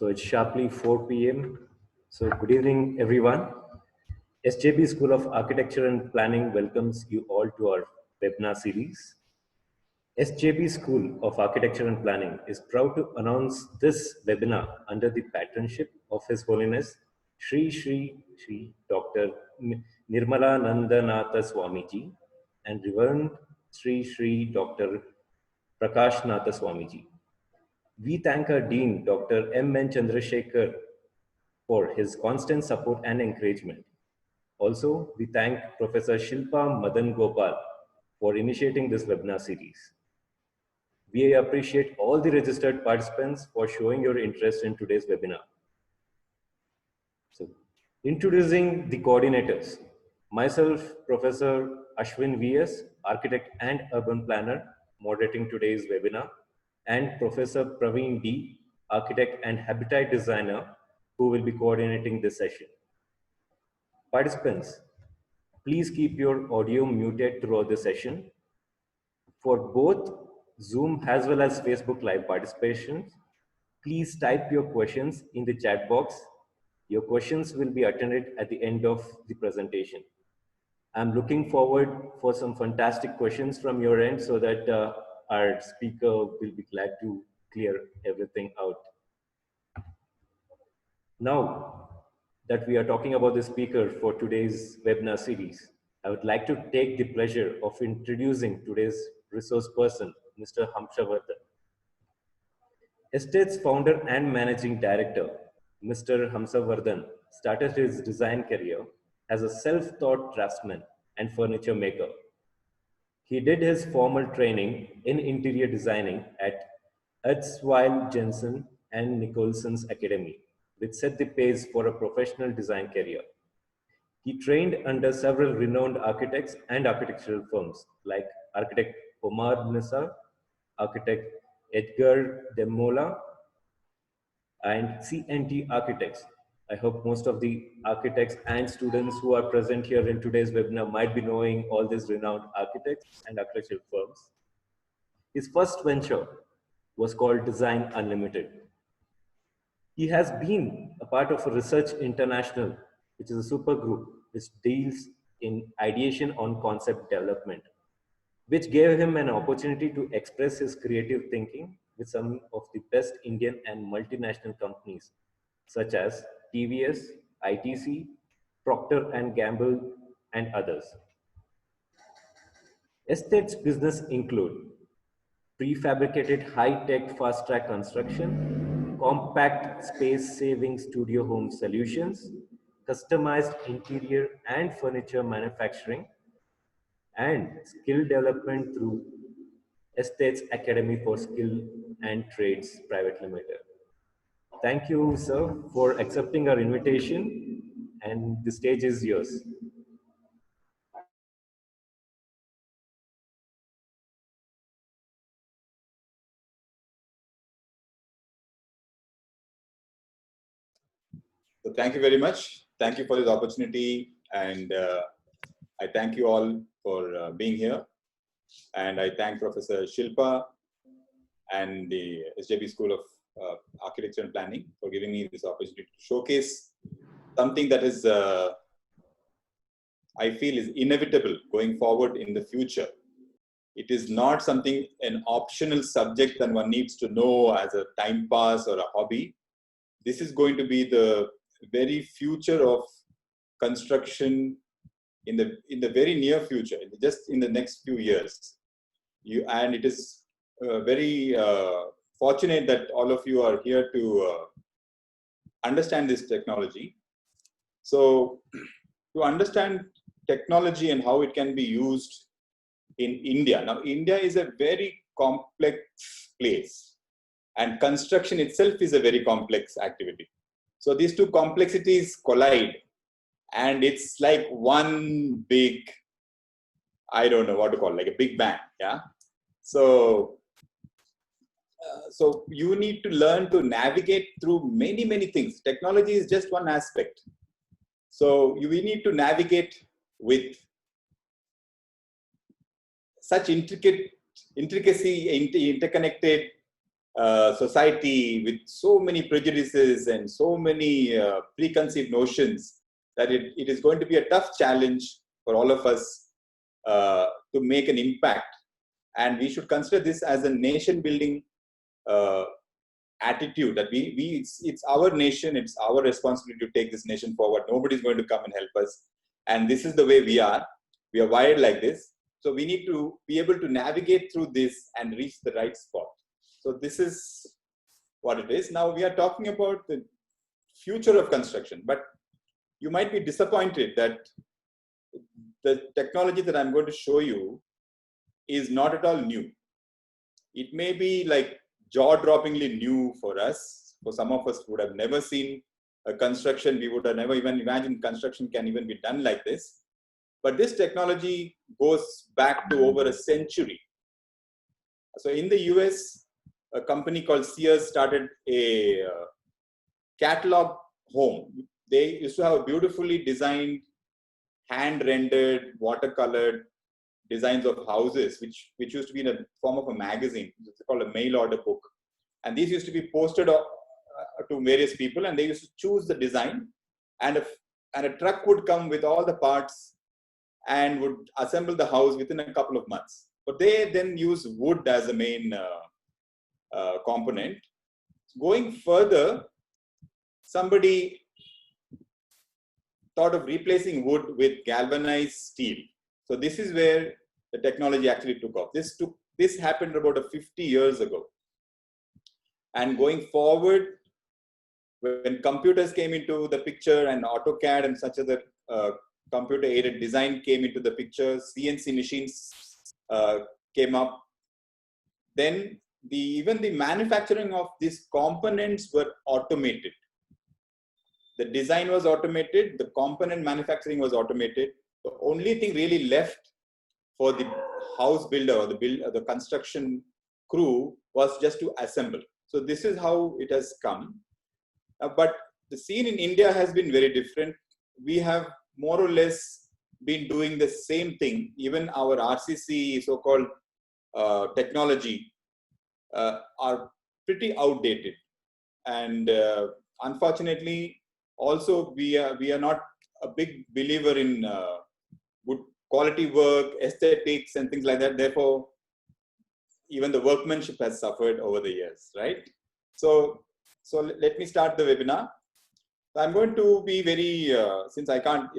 So it's sharply 4 p.m. So good evening, everyone. SJB School of Architecture and Planning welcomes you all to our webinar series. SJB School of Architecture and Planning is proud to announce this webinar under the patronship of His Holiness Sri Dr. Nirmala Nandanatha Swamiji and Reverend Sri Dr. Prakash Natha Swamiji. We thank our Dean, Dr. M. N. Chandrasekhar, for his constant support and encouragement. Also, we thank Professor Shilpa Madan Gopal for initiating this webinar series. We appreciate all the registered participants for showing your interest in today's webinar. So, introducing the coordinators. Myself, Professor Ashwin V.S., architect and urban planner, moderating today's webinar, and Professor Praveen D., architect and habitat designer, who will be coordinating this session. Participants, please keep your audio muted throughout the session. For both Zoom as well as Facebook Live participation, please type your questions in the chat box. Your questions will be attended at the end of the presentation. I'm looking forward for some fantastic questions from your end so that our speaker will be glad to clear everything out. Now that we are talking about the speaker for today's webinar series, I would like to take the pleasure of introducing today's resource person, Mr. Hamshavardhan. Estate's founder and managing director, Mr. Hamshavardhan, started his design career as a self-taught draftsman and furniture maker. He did his formal training in interior designing at Edsweill Jensen and Nicholson's Academy, which set the pace for a professional design career. He trained under several renowned architects and architectural firms like architect Omar Nissa, architect Edgar Demola, and C&T Architects. I hope most of the architects and students who are present here in today's webinar might be knowing all these renowned architects and architectural firms. His first venture was called Design Unlimited. He has been a part of a Research International, which is a super group which deals in ideation on concept development, which gave him an opportunity to express his creative thinking with some of the best Indian and multinational companies, such as TVS, ITC, Procter & Gamble, and others. Estate's business include prefabricated high-tech fast-track construction, compact space-saving studio home solutions, customized interior and furniture manufacturing, and skill development through Estates Academy for Skill and Trades Private Limited. Thank you, sir, for accepting our invitation, and the stage is yours. So thank you very much. Thank you for this opportunity, and I thank you all for being here. And I thank Professor Shilpa and the SJB School of Architecture and Planning for giving me this opportunity to showcase something that is, I feel, is inevitable going forward in the future. It is not something, an optional subject that one needs to know as a time pass or a hobby. This is going to be the very future of construction in the very near future, just in the next few years. And it is very fortunate that all of you are here to understand this technology. So to understand technology and how it can be used in India. Now, India is a very complex place, and construction itself is a very complex activity. So these two complexities collide, and it's like one big, I don't know what to call it, like a big bang, yeah? So you need to learn to navigate through many, many things. Technology is just one aspect. So we need to navigate with such intricacy, interconnected society with so many prejudices and so many preconceived notions that it is going to be a tough challenge for all of us to make an impact. And we should consider this as a nation building attitude, that it's our nation, it's our responsibility to take this nation forward. Nobody's going to come and help us. And this is the way we are wired like this. So we need to be able to navigate through this and reach the right spot. So this is what it is. Now we are talking about the future of construction, but you might be disappointed that the technology that I'm going to show you is not at all new. It may be like jaw-droppingly new for us. For some of us who would have never seen a construction, we would have never even imagined construction can even be done like this. But this technology goes back to over a century. So in the US, a company called Sears started a catalog home. They used to have a beautifully designed, hand-rendered, watercolored designs of houses, which used to be in a form of a magazine. It's called a mail order book. And these used to be posted to various people, and they used to choose the design, and a truck would come with all the parts and would assemble the house within a couple of months. But they then use wood as a main component. Going further, somebody thought of replacing wood with galvanized steel. So this is where the technology actually took off. This happened about 50 years ago. And going forward, when computers came into the picture and AutoCAD and such other computer-aided design came into the picture, CNC machines came up, then even the manufacturing of these components were automated. The design was automated, the component manufacturing was automated. The only thing really left for the house builder or the construction crew was just to assemble. So this is how it has come. But the scene in India has been very different. We have more or less been doing the same thing. Even our RCC so-called technology are pretty outdated. And unfortunately, also we are not a big believer in good quality work, aesthetics and things like that. Therefore, even the workmanship has suffered over the years, right? So let me start the webinar. I'm going to be very, since I can't,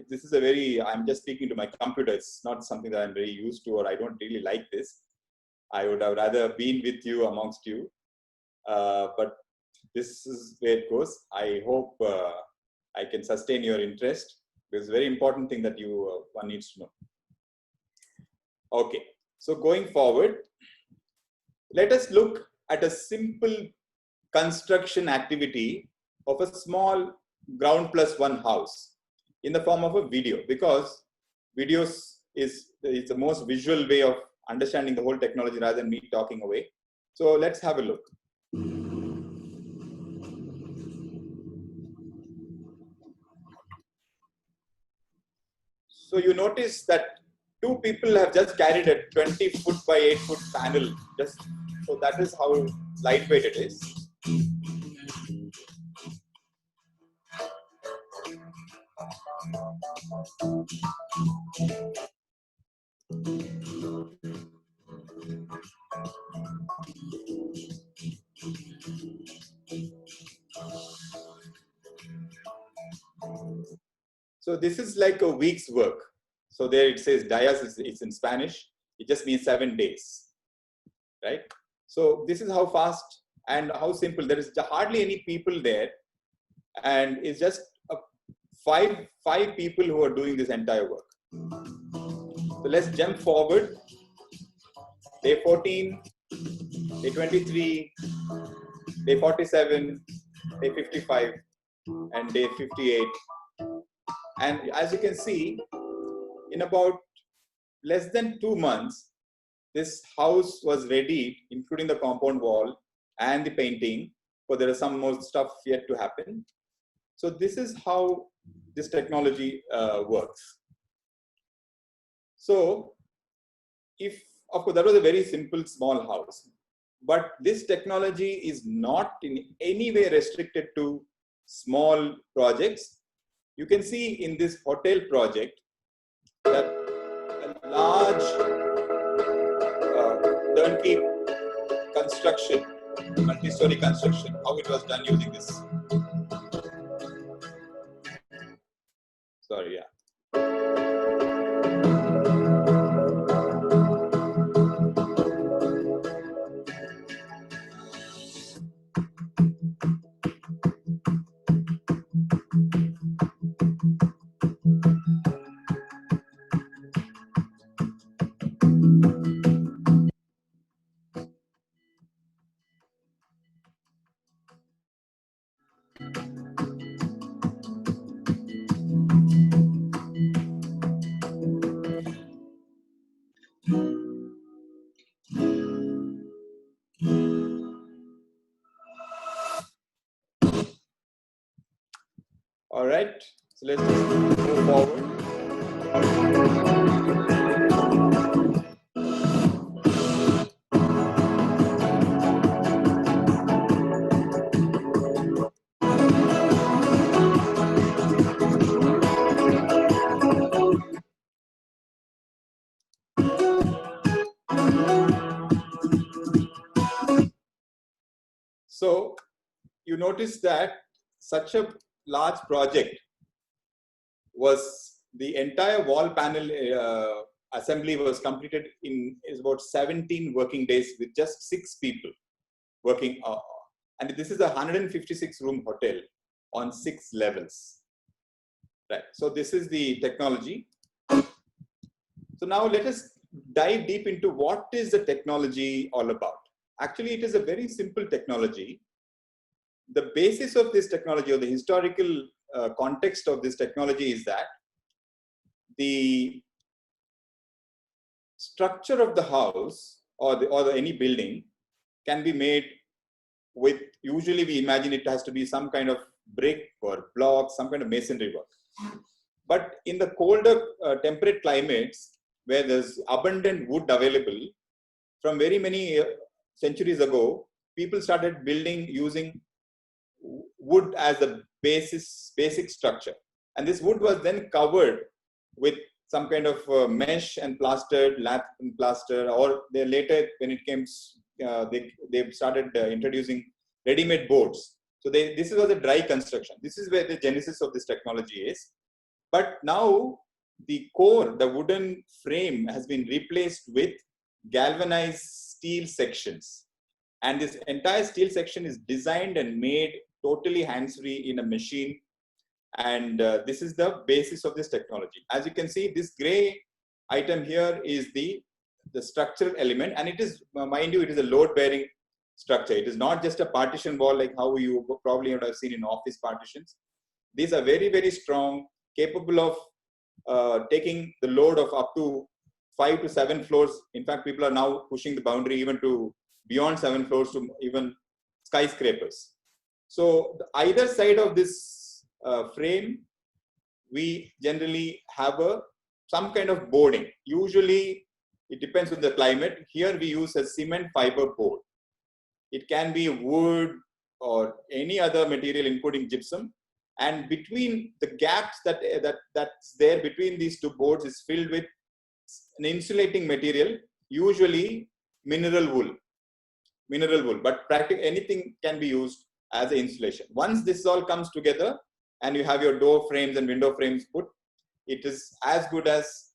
I'm just speaking to my computer. It's not something that I'm very used to, or I don't really like this. I would have rather been with you, amongst you. But this is where it goes. I hope I can sustain your interest. It's a very important thing that one needs to know. Okay, so going forward, let us look at a simple construction activity of a small ground plus one house in the form of a video, because videos is the most visual way of understanding the whole technology rather than me talking away. So let's have a look. So you notice that two people have just carried a 20 foot by 8 foot panel. So that is how lightweight it is. So this is like a week's work. So there it says días, it's in Spanish. It just means 7 days, right? So this is how fast and how simple. There is hardly any people there, and it's just five people who are doing this entire work. So let's jump forward. Day 14, day 23, day 47, day 55, and day 58. And as you can see, in about less than 2 months, this house was ready, including the compound wall and the painting, but there is some more stuff yet to happen. So this is how this technology works. So of course, that was a very simple, small house. But this technology is not in any way restricted to small projects. You can see in this hotel project that a large turnkey construction, multi-story construction, how it was done using this. Sorry, yeah. All right, so let's just move forward. So you notice that such a large project was the entire wall panel assembly was completed in about 17 working days with just 6 people working. And this is a 156 room hotel on 6 levels. Right. So this is the technology. So now let us dive deep into what is the technology all about. Actually, it is a very simple technology. The basis of this technology, or the historical context of this technology, is that the structure of the house or any building can be made with, usually we imagine it has to be some kind of brick or block, some kind of masonry work. But in the colder temperate climates where there's abundant wood available, from very many centuries ago, people started building using wood as the basic structure. And this wood was then covered with some kind of mesh and plastered, lath and plaster, or they later, when it came, they started introducing ready-made boards. So this was a dry construction. This is where the genesis of this technology is. But now the core, the wooden frame, has been replaced with galvanized steel sections. And this entire steel section is designed and made totally hands-free in a machine. And this is the basis of this technology. As you can see, this gray item here is the structural element. And it is, mind you, it is a load-bearing structure. It is not just a partition wall like how you probably would have seen in office partitions. These are very, very strong, capable of taking the load of up to 5 to 7 floors. In fact, people are now pushing the boundary even to beyond 7 floors to even skyscrapers. So either side of this frame, we generally have some kind of boarding. Usually, it depends on the climate. Here we use a cement fiber board. It can be wood or any other material, including gypsum. And between the gaps that's there between these two boards is filled with an insulating material, usually mineral wool. But practically anything can be used as an insulation. Once this all comes together and you have your door frames and window frames put, it is as good as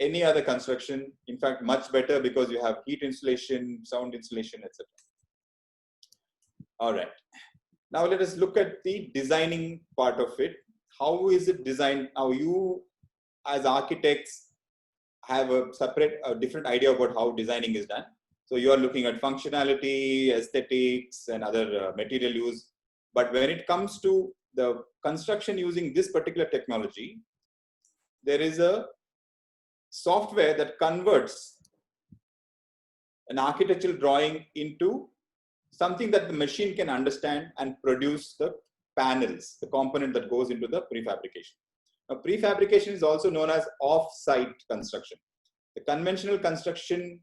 any other construction. In fact, much better, because you have heat insulation, sound insulation, etc. All right. Now let us look at the designing part of it. How is it designed? Now you, as architects, have a different idea about how designing is done. So you are looking at functionality, aesthetics, and other material use. But when it comes to the construction using this particular technology, there is a software that converts an architectural drawing into something that the machine can understand and produce the panels, the component that goes into the prefabrication. Now, prefabrication is also known as off-site construction. The conventional construction,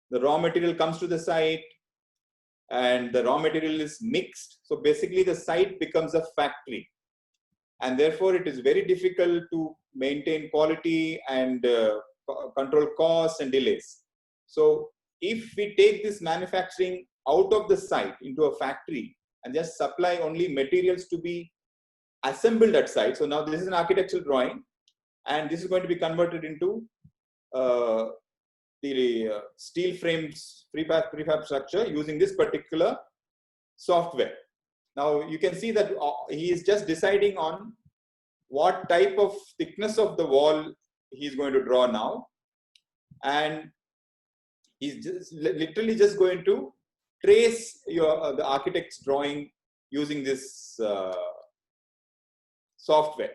the raw material comes to the site, and the raw material is mixed. So basically the site becomes a factory, and therefore it is very difficult to maintain quality and control costs and delays. So if we take this manufacturing out of the site into a factory and just supply only materials to be assembled at site. So now this is an architectural drawing, and this is going to be converted into the steel frames prefab structure using this particular software. Now you can see that he is just deciding on what type of thickness of the wall he is going to draw now, and he's just literally just going to trace the architect's drawing using this software.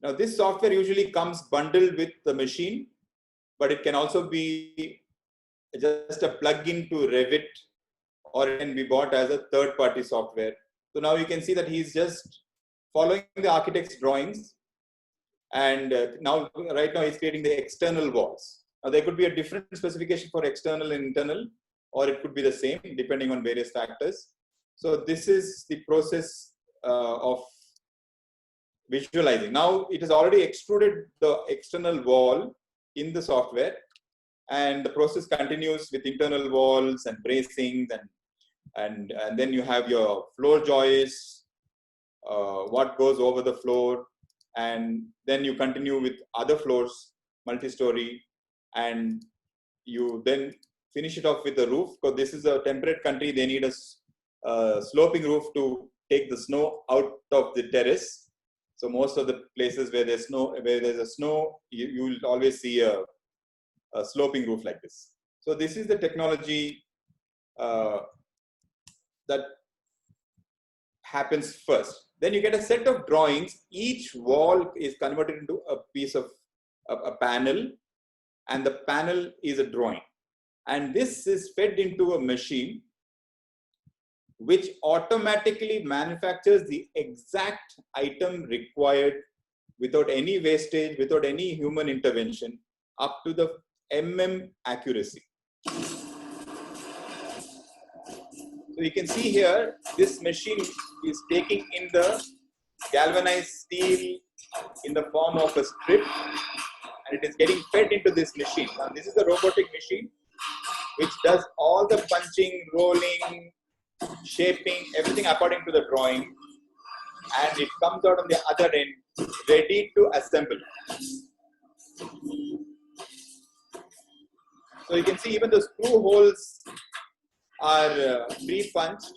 Now this software usually comes bundled with the machine, but it can also be just a plug-in to Revit, or it can be bought as a third-party software. So now you can see that he's just following the architect's drawings, and right now he's creating the external walls. Now there could be a different specification for external and internal, or it could be the same depending on various factors. So this is the process of visualizing. Now it has already extruded the external wall in the software, and the process continues with internal walls and bracings, and then you have your floor joists, what goes over the floor, and then you continue with other floors, multi-story, and you then finish it off with the roof. Because this is a temperate country, they need a sloping roof to take the snow out of the terrace. So most of the places where there's a snow, you will always see a sloping roof like this. So this is the technology that happens first. Then you get a set of drawings. Each wall is converted into a piece of a panel, and the panel is a drawing. And this is fed into a machine which automatically manufactures the exact item required without any wastage, without any human intervention, up to the accuracy. So you can see here, this machine is taking in the galvanized steel in the form of a strip, and it is getting fed into this machine. Now this is a robotic machine which does all the punching, rolling, shaping, everything according to the drawing, and it comes out on the other end ready to assemble. So you can see even the screw holes are pre-punched.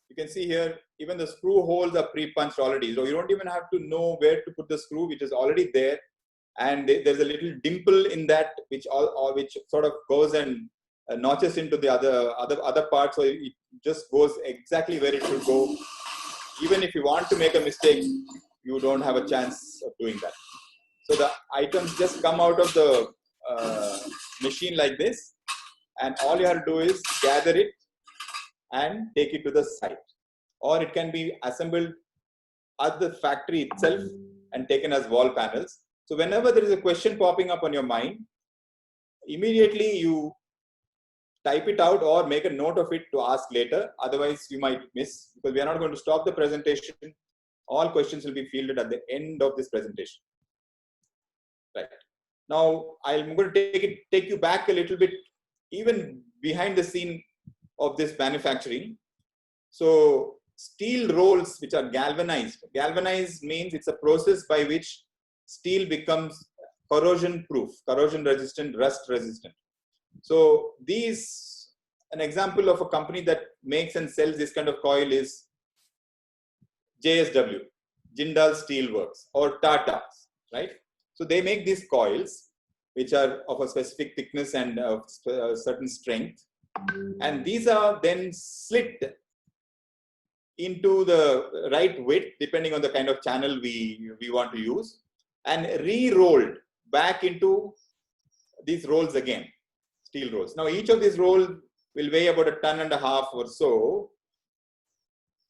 You can see here even the screw holes are pre-punched already, so you don't even have to know where to put the screw, which is already there, and there's a little dimple in that which sort of goes and notches into the other part, so it just goes exactly where it should go. Even if you want to make a mistake, you don't have a chance of doing that. So the items just come out of the machine like this, and all you have to do is gather it and take it to the site, or it can be assembled at the factory itself and taken as wall panels. So whenever there is a question popping up on your mind, immediately you type it out or make a note of it to ask later. Otherwise you might miss, because we are not going to stop the presentation. All questions will be fielded at the end of this presentation. Right. Now I'm going to take you back a little bit, even behind the scene of this manufacturing. So steel rolls which are galvanized. Galvanized means it's a process by which steel becomes corrosion proof, corrosion resistant, rust resistant. So an example of a company that makes and sells this kind of coil is JSW, Jindal Steel Works, or Tata, right? So they make these coils which are of a specific thickness and of certain strength, and these are then slit into the right width depending on the kind of channel we want to use, and re-rolled back into these rolls again, steel rolls. Now each of these rolls will weigh about 1.5 tons or so,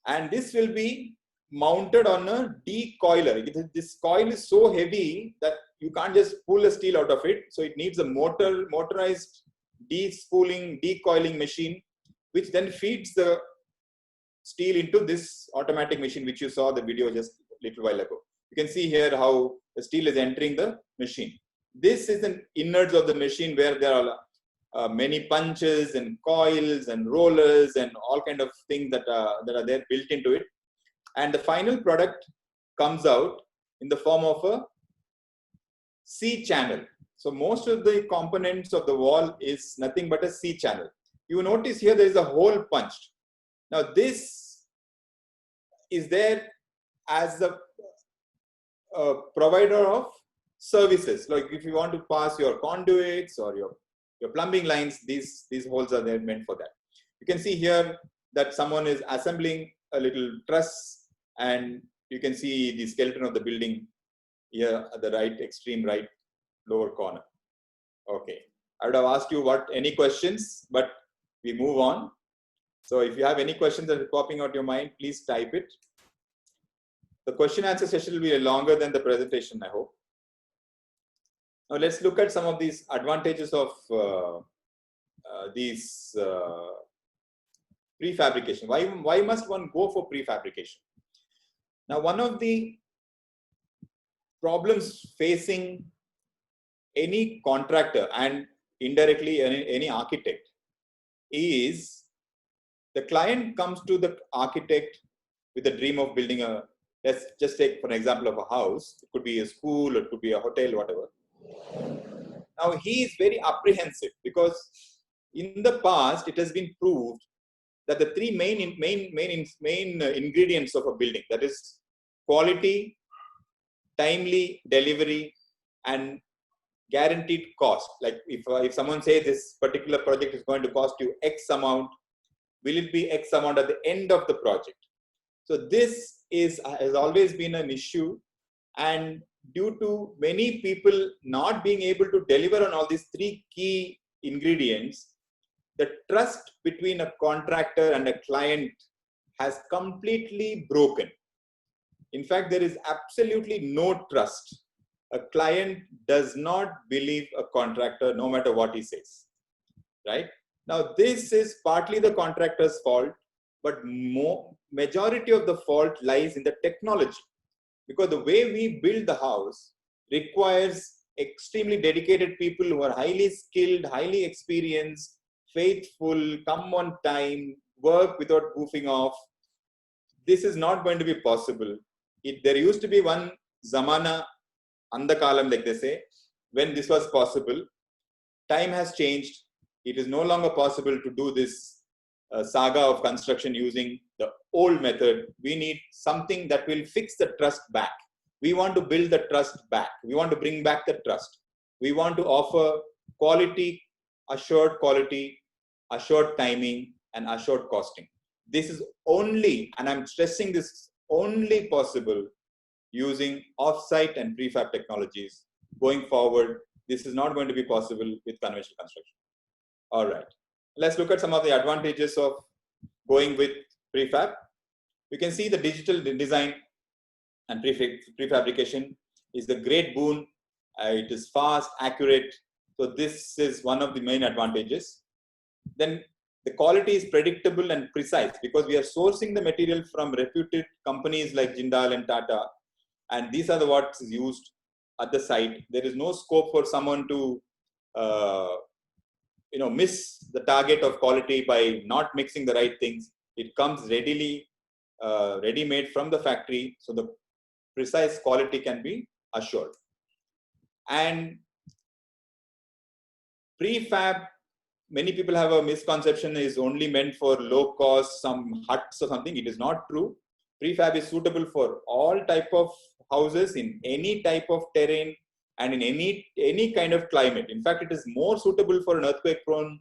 and this will be mounted on a decoiler. This coil is so heavy that you can't just pull a steel out of it, so it needs a motorized despooling, decoiling machine, which then feeds the steel into this automatic machine, which you saw the video just a little while ago. You can see here how the steel is entering the machine. This is an innards of the machine where there are many punches and coils and rollers and all kind of things that are there built into it. And the final product comes out in the form of a C channel. So most of the components of the wall is nothing but a C channel. You notice here there is a hole punched. Now this is there as the provider of services. Like if you want to pass your conduits or your plumbing lines, these holes are there meant for that. You can see here that someone is assembling a little truss, and you can see the skeleton of the building here at the right, extreme right lower corner. Okay, I would have asked you any questions, but we move on. So if you have any questions that are popping out your mind, please type it. The question answer session will be longer than the presentation, I hope. Now let's look at some of these advantages of these prefabrication. Why must one go for prefabrication? Now, one of the problems facing any contractor and indirectly any architect is the client comes to the architect with a dream of building a, let's just take for an example of a house. It could be a school, or it could be a hotel, whatever. Now he is very apprehensive because in the past it has been proved that the three main ingredients of a building, that is quality, timely delivery, and guaranteed cost. Like if someone says this particular project is going to cost you X amount, will it be X amount at the end of the project? So this has always been an issue, and due to many people not being able to deliver on all these three key ingredients, the trust between a contractor and a client has completely broken. In fact, there is absolutely no trust. A client does not believe a contractor no matter what he says, right? Now, this is partly the contractor's fault, but majority of the fault lies in the technology, because the way we build the house requires extremely dedicated people who are highly skilled, highly experienced, faithful, come on time, work without goofing off. This is not going to be possible. There used to be one zamana, andakalam, like they say, when this was possible. Time has changed. It is no longer possible to do this saga of construction using the old method. We need something that will fix the trust back. We want to build the trust back. We want to bring back the trust. We want to offer quality, assured timing, and assured costing. This is only, and I'm stressing this, only possible using offsite and prefab technologies. Going forward, this is not going to be possible with conventional construction. All right, let's look at some of the advantages of going with prefab. You can see the digital design and prefabrication is the great boon. It is fast, accurate. So this is one of the main advantages. Then the quality is predictable and precise because we are sourcing the material from reputed companies like Jindal and Tata, and these are the what's used at the site. There is no scope for someone to miss the target of quality by not mixing the right things. It comes ready-made from the factory, so the precise quality can be assured. And prefab, many people have a misconception, is only meant for low cost, some huts or something. It is not true. Prefab is suitable for all type of houses in any type of terrain and in any kind of climate. In fact, it is more suitable for an earthquake prone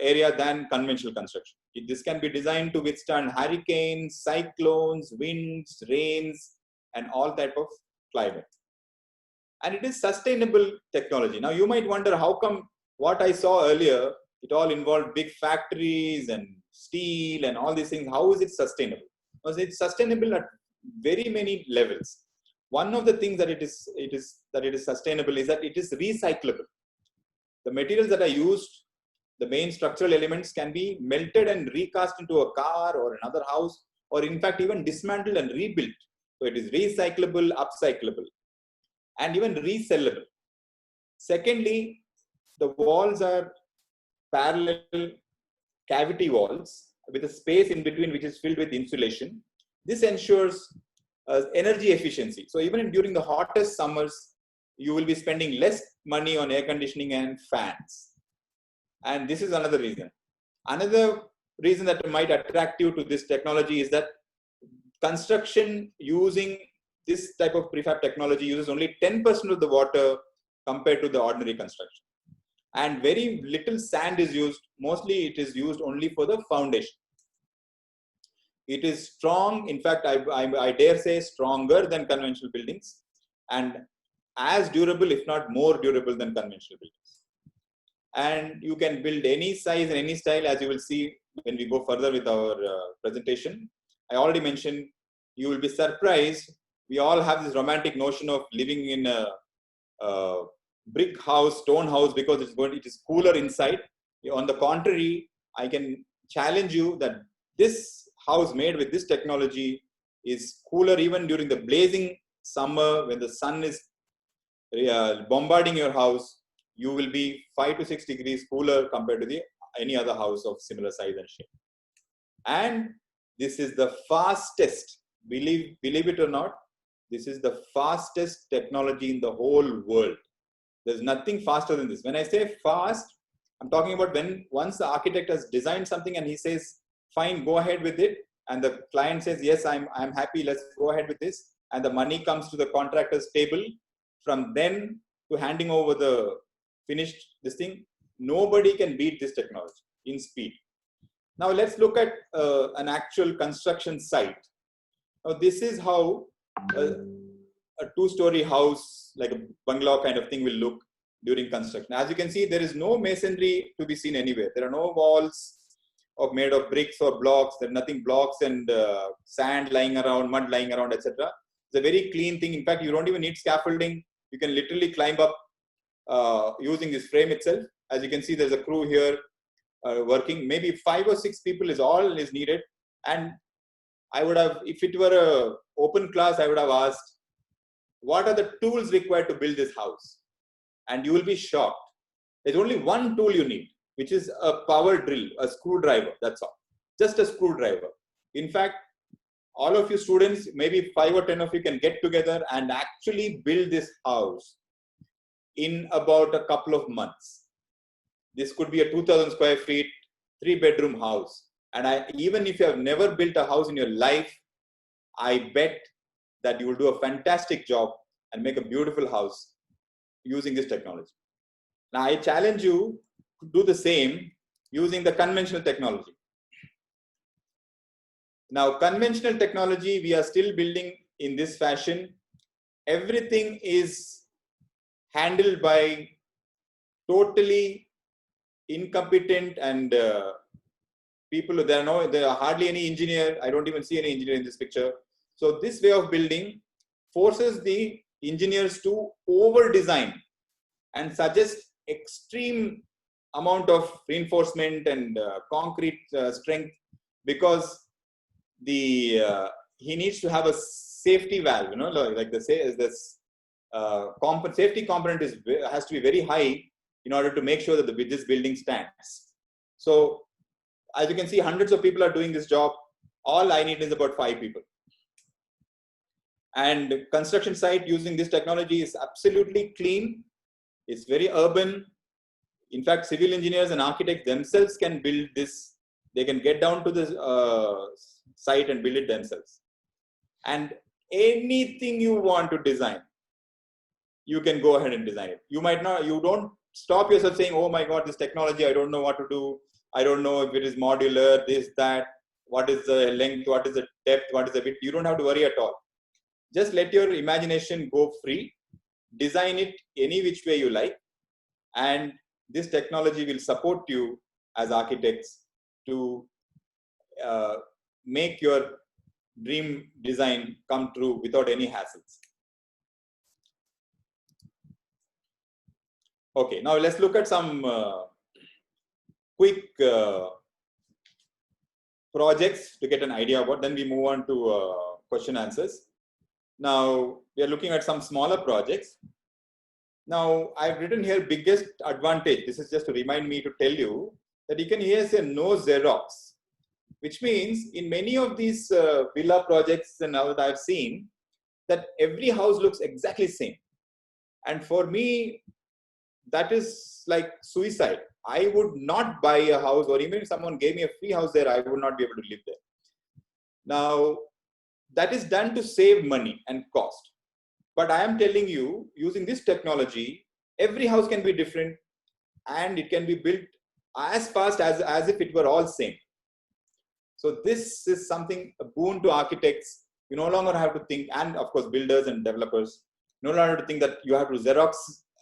area than conventional construction. This can be designed to withstand hurricanes, cyclones, winds, rains, and all type of climate. And it is sustainable technology. Now you might wonder, how come what I saw earlier, it all involved big factories and steel and all these things. How is it sustainable? Because it's sustainable at very many levels. One of the things that it is sustainable is that it is recyclable. The materials that are used the main structural elements can be melted and recast into a car or another house, or in fact even dismantled and rebuilt. So it is recyclable, upcyclable, and even resellable. Secondly, the walls are parallel cavity walls with a space in between which is filled with insulation. This ensures energy efficiency. So even during the hottest summers, you will be spending less money on air conditioning and fans. And this is another reason. Another reason that might attract you to this technology is that construction using this type of prefab technology uses only 10% of the water compared to the ordinary construction. And very little sand is used. Mostly it is used only for the foundation. It is strong. In fact, I dare say stronger than conventional buildings, and as durable, if not more durable than conventional buildings. And you can build any size and any style, as you will see when we go further with our presentation. I already mentioned, you will be surprised. We all have this romantic notion of living in a brick house, stone house, because it is cooler inside. On the contrary, I can challenge you that this house made with this technology is cooler even during the blazing summer when the sun is bombarding your house. You will be 5 to 6 degrees cooler compared to any other house of similar size and shape. And this is the fastest, believe it or not, this is the fastest technology in the whole world. There's nothing faster than this. When I say fast, I'm talking about once the architect has designed something and he says, fine, go ahead with it. And the client says, yes, I'm happy, let's go ahead with this. And the money comes to the contractor's table. From then to handing over the finished this thing, nobody can beat this technology in speed. Now let's look at an actual construction site. Now this is how a two-story house, like a bungalow kind of thing, will look during construction. As you can see, there is no masonry to be seen anywhere. There are no walls made of bricks or blocks. There are nothing blocks and sand lying around, mud lying around, etc. It's a very clean thing. In fact, you don't even need scaffolding. You can literally climb up using this frame itself. As you can see, there's a crew here working. Maybe 5 or 6 people is all is needed. And I would have, if it were a open class, I would have asked, what are the tools required to build this house? And you will be shocked. There's only one tool you need, which is a power drill, a screwdriver. That's all. Just a screwdriver. In fact, all of you students, maybe 5 or 10 of you can get together and actually build this house in about a couple of months. This could be a 2,000 square feet, 3-bedroom house. And even if you have never built a house in your life, I bet that you will do a fantastic job and make a beautiful house using this technology. Now, I challenge you to do the same using the conventional technology. Now, conventional technology, we are still building in this fashion. Everything is handled by totally incompetent and people. There are hardly any engineer. I don't even see any engineer in this picture. So this way of building forces the engineers to over-design and suggest extreme amount of reinforcement and concrete strength, because he needs to have a safety valve, like they say, is this safety component has to be very high in order to make sure that this building stands. So as you can see, hundreds of people are doing this job. All I need is about 5 people. And construction site using this technology is absolutely clean. It's very urban. In fact, civil engineers and architects themselves can build this. They can get down to the site and build it themselves. And anything you want to design, you can go ahead and design it. You don't stop yourself saying, oh my God, this technology, I don't know what to do. I don't know if it is modular, this, that, what is the length, what is the depth, what is the width. You don't have to worry at all. Just let your imagination go free. Design it any which way you like. And this technology will support you as architects to make your dream design come true without any hassles. Okay, now let's look at some quick projects to get an idea about. Then we move on to question answers. Now we are looking at some smaller projects. Now I've written here biggest advantage. This is just to remind me to tell you that you can here say no Xerox, which means in many of these villa projects and now that I've seen that every house looks exactly the same. And for me, that is like suicide. I would not buy a house, or even if someone gave me a free house there, I would not be able to live there. Now, that is done to save money and cost. But I am telling you, using this technology, every house can be different and it can be built as fast as if it were all same. So this is something, a boon to architects. You no longer have to think, and of course builders and developers, no longer have to think that you have to Xerox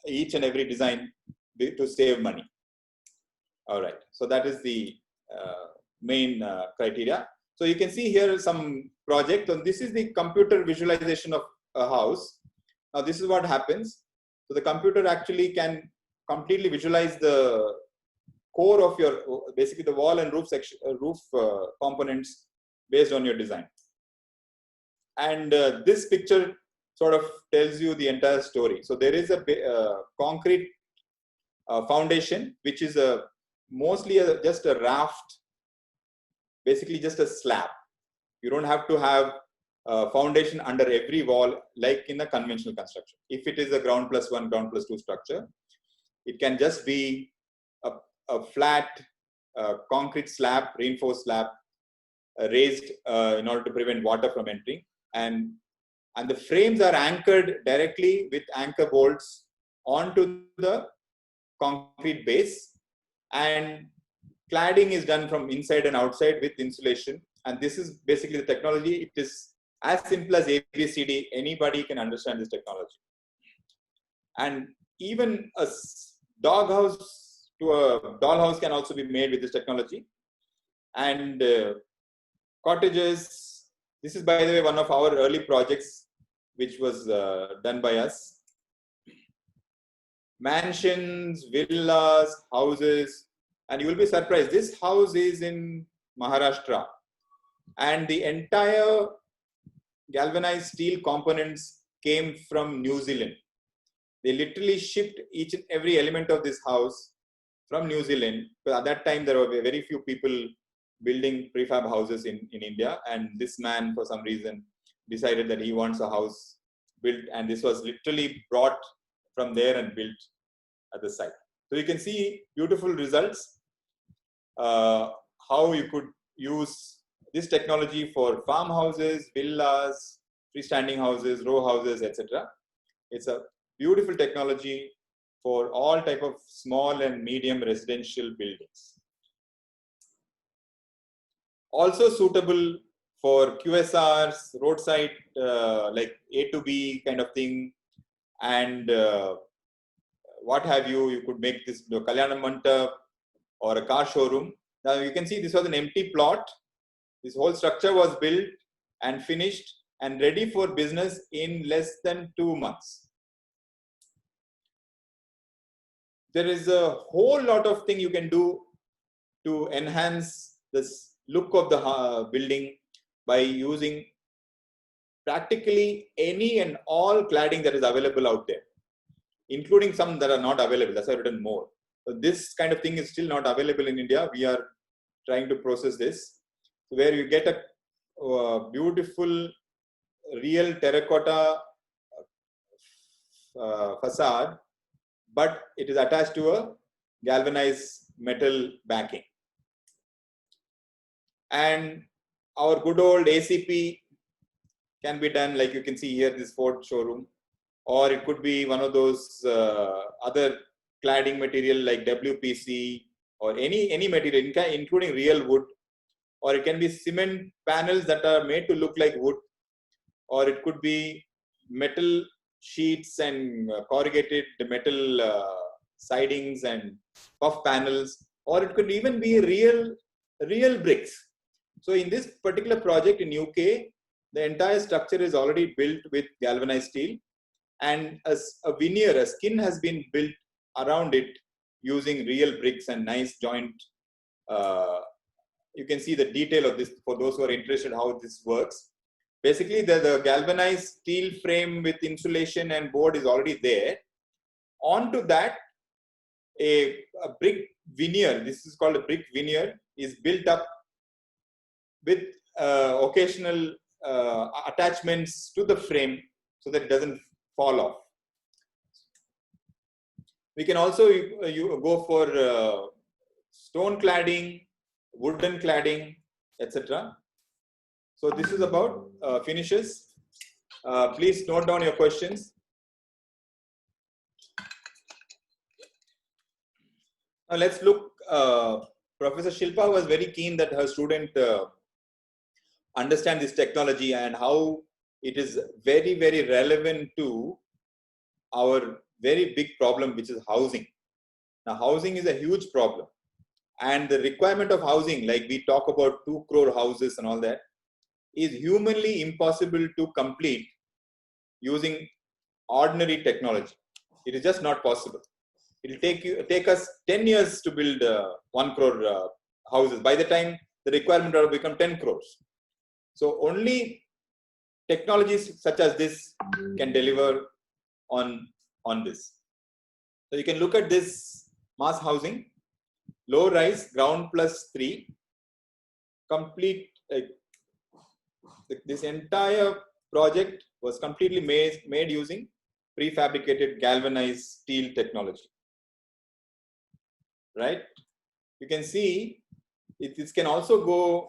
each and every design to save money. All right, so that is the main criteria. So you can see here some project, and this is the computer visualization of a house. Now this is what happens. So the computer actually can completely visualize the core of your, basically the wall and roof section, components based on your design. And this picture sort of tells you the entire story. So there is a concrete foundation, which is mostly just a raft, basically just a slab. You don't have to have a foundation under every wall like in a conventional construction. If it is a ground plus one, ground plus two structure, it can just be a flat concrete slab, reinforced slab, raised in order to prevent water from entering. And the frames are anchored directly with anchor bolts onto the concrete base. And cladding is done from inside and outside with insulation. And this is basically the technology. It is as simple as ABCD. Anybody can understand this technology. And even a doghouse to a dollhouse can also be made with this technology. And cottages, this is by the way one of our early projects which was done by us. Mansions, villas, houses, and you will be surprised, this house is in Maharashtra and the entire galvanized steel components came from New Zealand. They literally shipped each and every element of this house from New Zealand. But at that time, there were very few people building prefab houses in India. And this man, for some reason, decided that he wants a house built. And this was literally brought from there and built at the site. So you can see beautiful results, how you could use this technology for farmhouses, villas, freestanding houses, row houses, etc. It's a beautiful technology for all type of small and medium residential buildings. Also suitable for QSRs, roadside, like A to B kind of thing, and what have you. You could make this Kalyana Mandap or a car showroom. Now you can see this was an empty plot. This whole structure was built and finished and ready for business in less than 2 months. There is a whole lot of thing you can do to enhance this look of the building by using practically any and all cladding that is available out there, including some that are not available. That's why I've written more. So this kind of thing is still not available in India. We are trying to process this, where you get a beautiful real terracotta facade, but it is attached to a galvanized metal backing. And our good old ACP can be done, like you can see here, this Ford showroom, or it could be one of those other cladding material like WPC or any material, including real wood, or it can be cement panels that are made to look like wood, or it could be metal sheets and corrugated metal sidings and puff panels, or it could even be real bricks. So in this particular project in UK, the entire structure is already built with galvanized steel, and a veneer, a skin has been built around it using real bricks and nice joint you can see the detail of this for those who are interested how this works. Basically, the galvanized steel frame with insulation and board is already there. Onto that, a brick veneer, this is called a brick veneer, is built up with occasional attachments to the frame so that it doesn't fall off. We can also go for stone cladding, wooden cladding, etc. So this is about finishes. Please note down your questions. Now let's look. Professor Shilpa was very keen that her student understand this technology and how it is very, very relevant to our very big problem, which is housing. Now, housing is a huge problem. And the requirement of housing, like we talk about 2 crore houses and all that, is humanly impossible to complete using ordinary technology. It is just not possible. It will take us 10 years to build 1 crore houses. By the time the requirement will become 10 crores. So only technologies such as this can deliver on this. So you can look at this mass housing, low rise, ground plus 3, complete. This entire project was completely made using prefabricated galvanized steel technology. Right? You can see this can also go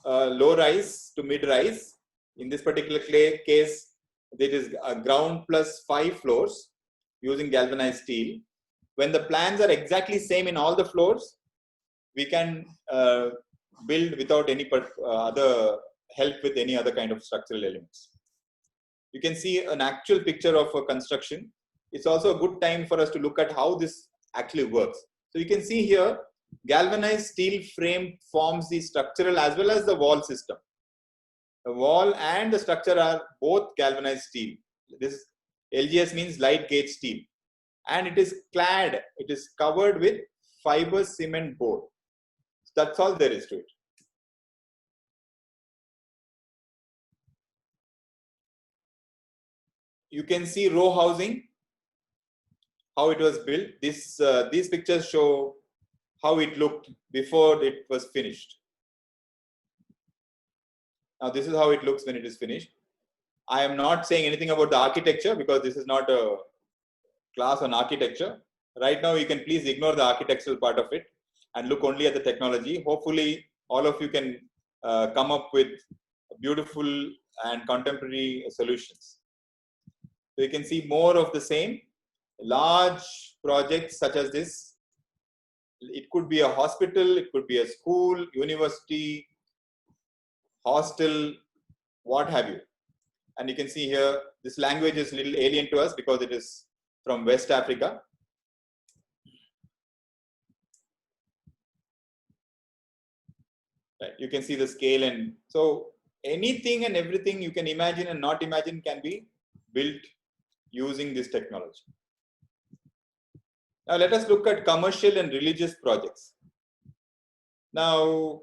low rise to mid rise. In this particular case, there is a ground plus 5 floors using galvanized steel. When the plans are exactly same in all the floors, we can build without any other help with any other kind of structural elements. You can see an actual picture of a construction. It's also a good time for us to look at how this actually works. So you can see here, galvanized steel frame forms the structural as well as the wall system. The wall and the structure are both galvanized steel. This LGS means light gauge steel. And it is clad, it is covered with fiber cement board. That's all there is to it. You can see row housing, how it was built. These pictures show how it looked before it was finished. Now this is how it looks when it is finished. I am not saying anything about the architecture because this is not a class on architecture. Right now you can please ignore the architectural part of it and look only at the technology. Hopefully all of you can come up with beautiful and contemporary solutions. So you can see more of the same. Large projects such as this. It could be a hospital, it could be a school, university, hostel, what have you. And you can see here, this language is a little alien to us because it is from West Africa. Right. You can see the scale, and so anything and everything you can imagine and not imagine can be built using this technology. Now let us look at commercial and religious projects. Now,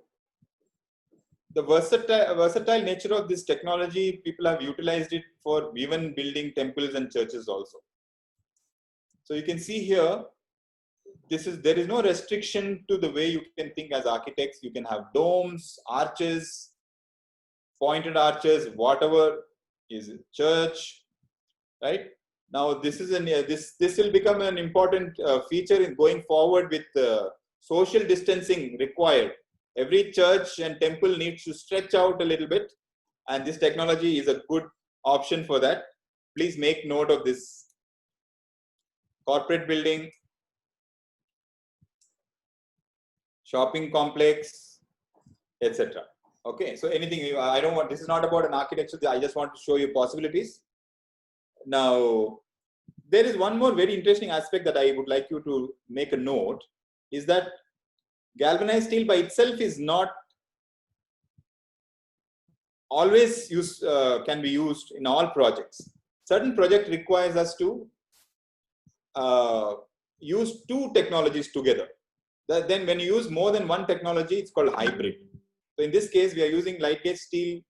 the versatile nature of this technology, people have utilized it for even building temples and churches also. So you can see here, there is no restriction to the way you can think as architects. You can have domes, arches, pointed arches, whatever is a church, right? Now this is this will become an important feature in going forward with social distancing required. Every church and temple needs to stretch out a little bit, and this technology is a good option for that. Please make note of this. Corporate building, shopping complex, etc. Okay, so anything, I don't want, this is not about an architecture, I just want to show you possibilities. Now, there is one more very interesting aspect that I would like you to make a note, is that galvanized steel by itself is not always can be used in all projects. Certain project requires us to use two technologies together. Then when you use more than one technology, it's called hybrid. So in this case, we are using light gauge steel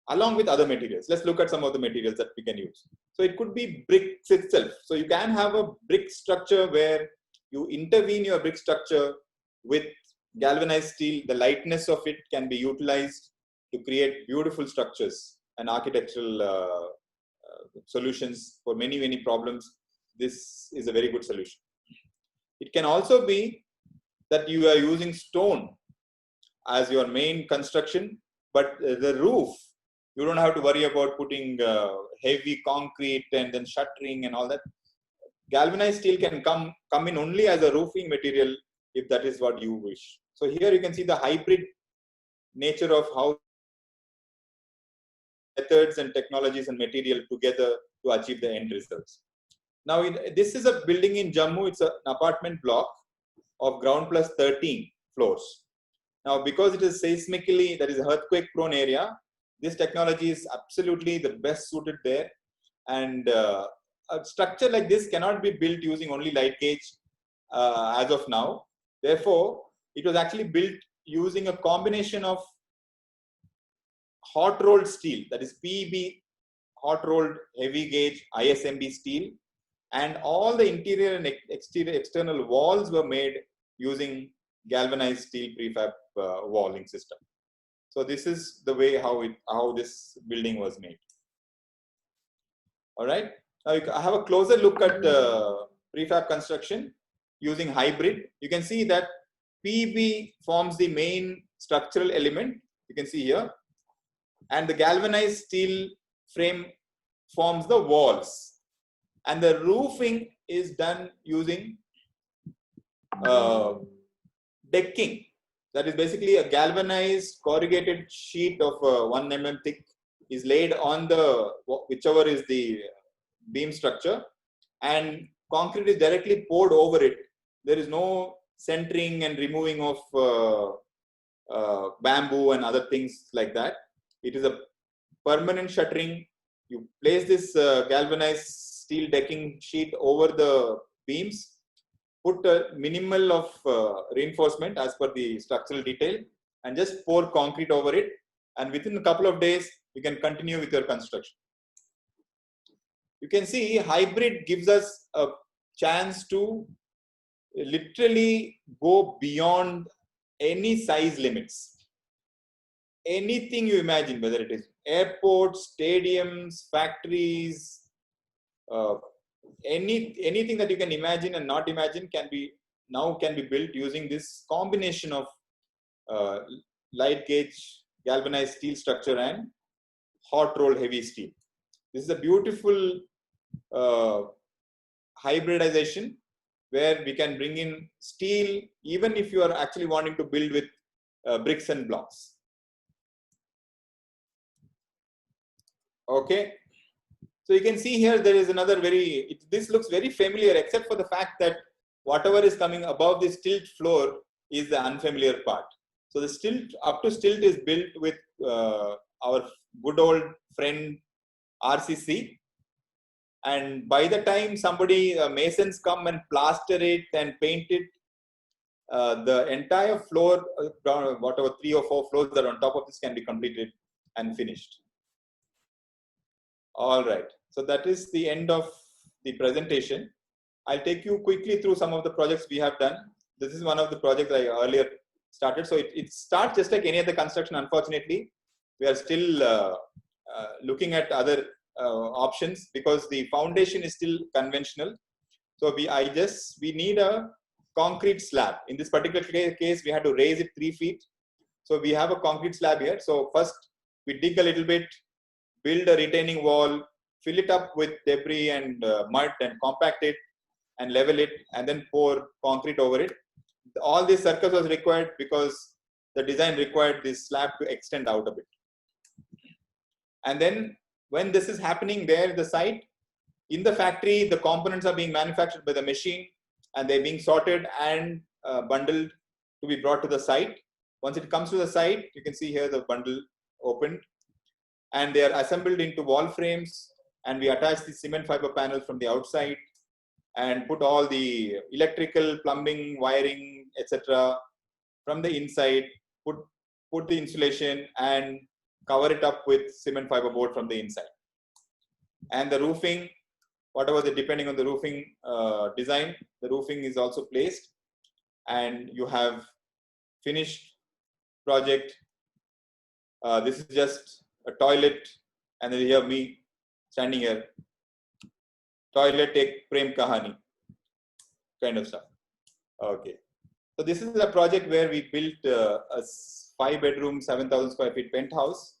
along with other materials. Let's look at some of the materials that we can use. So it could be bricks itself. So you can have a brick structure where you intervene your brick structure with galvanized steel. The lightness of it can be utilized to create beautiful structures and architectural solutions for many, many problems. This is a very good solution. It can also be that you are using stone as your main construction, but the roof, you don't have to worry about putting heavy concrete and then shuttering and all that. Galvanized steel can come in only as a roofing material if that is what you wish. So here you can see the hybrid nature of how methods and technologies and material together to achieve the end results. Now, this is a building in Jammu. It's an apartment block of ground plus 13 floors. Now, because it is seismically, that is earthquake prone area, this technology is absolutely the best suited there. And a structure like this cannot be built using only light gauge as of now. Therefore, it was actually built using a combination of hot rolled steel, that is PEB hot rolled heavy gauge ISMB steel, and all the interior and external walls were made using galvanized steel prefab walling system. So this is the way how this building was made. All right. Now I have a closer look at prefab construction using hybrid. You can see that PEB forms the main structural element. You can see here, and the galvanized steel frame forms the walls, and the roofing is done using decking. That is basically a galvanized corrugated sheet of 1 mm thick is laid on the whichever is the beam structure, and concrete is directly poured over it. There is no centering and removing of bamboo and other things like that. It is a permanent shuttering. You place this galvanized steel decking sheet over the beams, put a minimal of reinforcement as per the structural detail, and just pour concrete over it. And within a couple of days, you can continue with your construction. You can see hybrid gives us a chance to literally go beyond any size limits. Anything you imagine, whether it is airports, stadiums, factories, anything that you can imagine and not imagine can be built using this combination of light gauge galvanized steel structure and hot rolled heavy steel. This is a beautiful hybridization where we can bring in steel even if you are actually wanting to build with bricks and blocks. Okay. So you can see here there is another this looks very familiar, except for the fact that whatever is coming above the stilt floor is the unfamiliar part. So the stilt, up to stilt, is built with our good old friend RCC. And by the time masons come and plaster it and paint it, the entire floor, whatever 3 or 4 floors that are on top of this, can be completed and finished. All right. So that is the end of the presentation. I'll take you quickly through some of the projects we have done. This is one of the projects I earlier started. So it starts just like any other construction. Unfortunately, we are still looking at other options because the foundation is still conventional. So we need a concrete slab. In this particular case, we had to raise it 3 feet. So we have a concrete slab here. So first we dig a little bit, build a retaining wall, fill it up with debris and mud and compact it and level it, and then pour concrete over it. All this circus was required because the design required this slab to extend out a bit. And then when this is happening there at the site, in the factory, the components are being manufactured by the machine and they're being sorted and bundled to be brought to the site. Once it comes to the site, you can see here the bundle opened, and they are assembled into wall frames, and we attach the cement fiber panels from the outside and put all the electrical, plumbing, wiring, etc. from the inside, put the insulation and cover it up with cement fiber board from the inside. And the roofing, whatever depending on the roofing design, the roofing is also placed, and you have finished project. This is just a toilet, and then you have me standing here. Toilet ek prem kahani kind of stuff. Okay. So this is a project where we built a 5-bedroom, 7,000 square feet penthouse.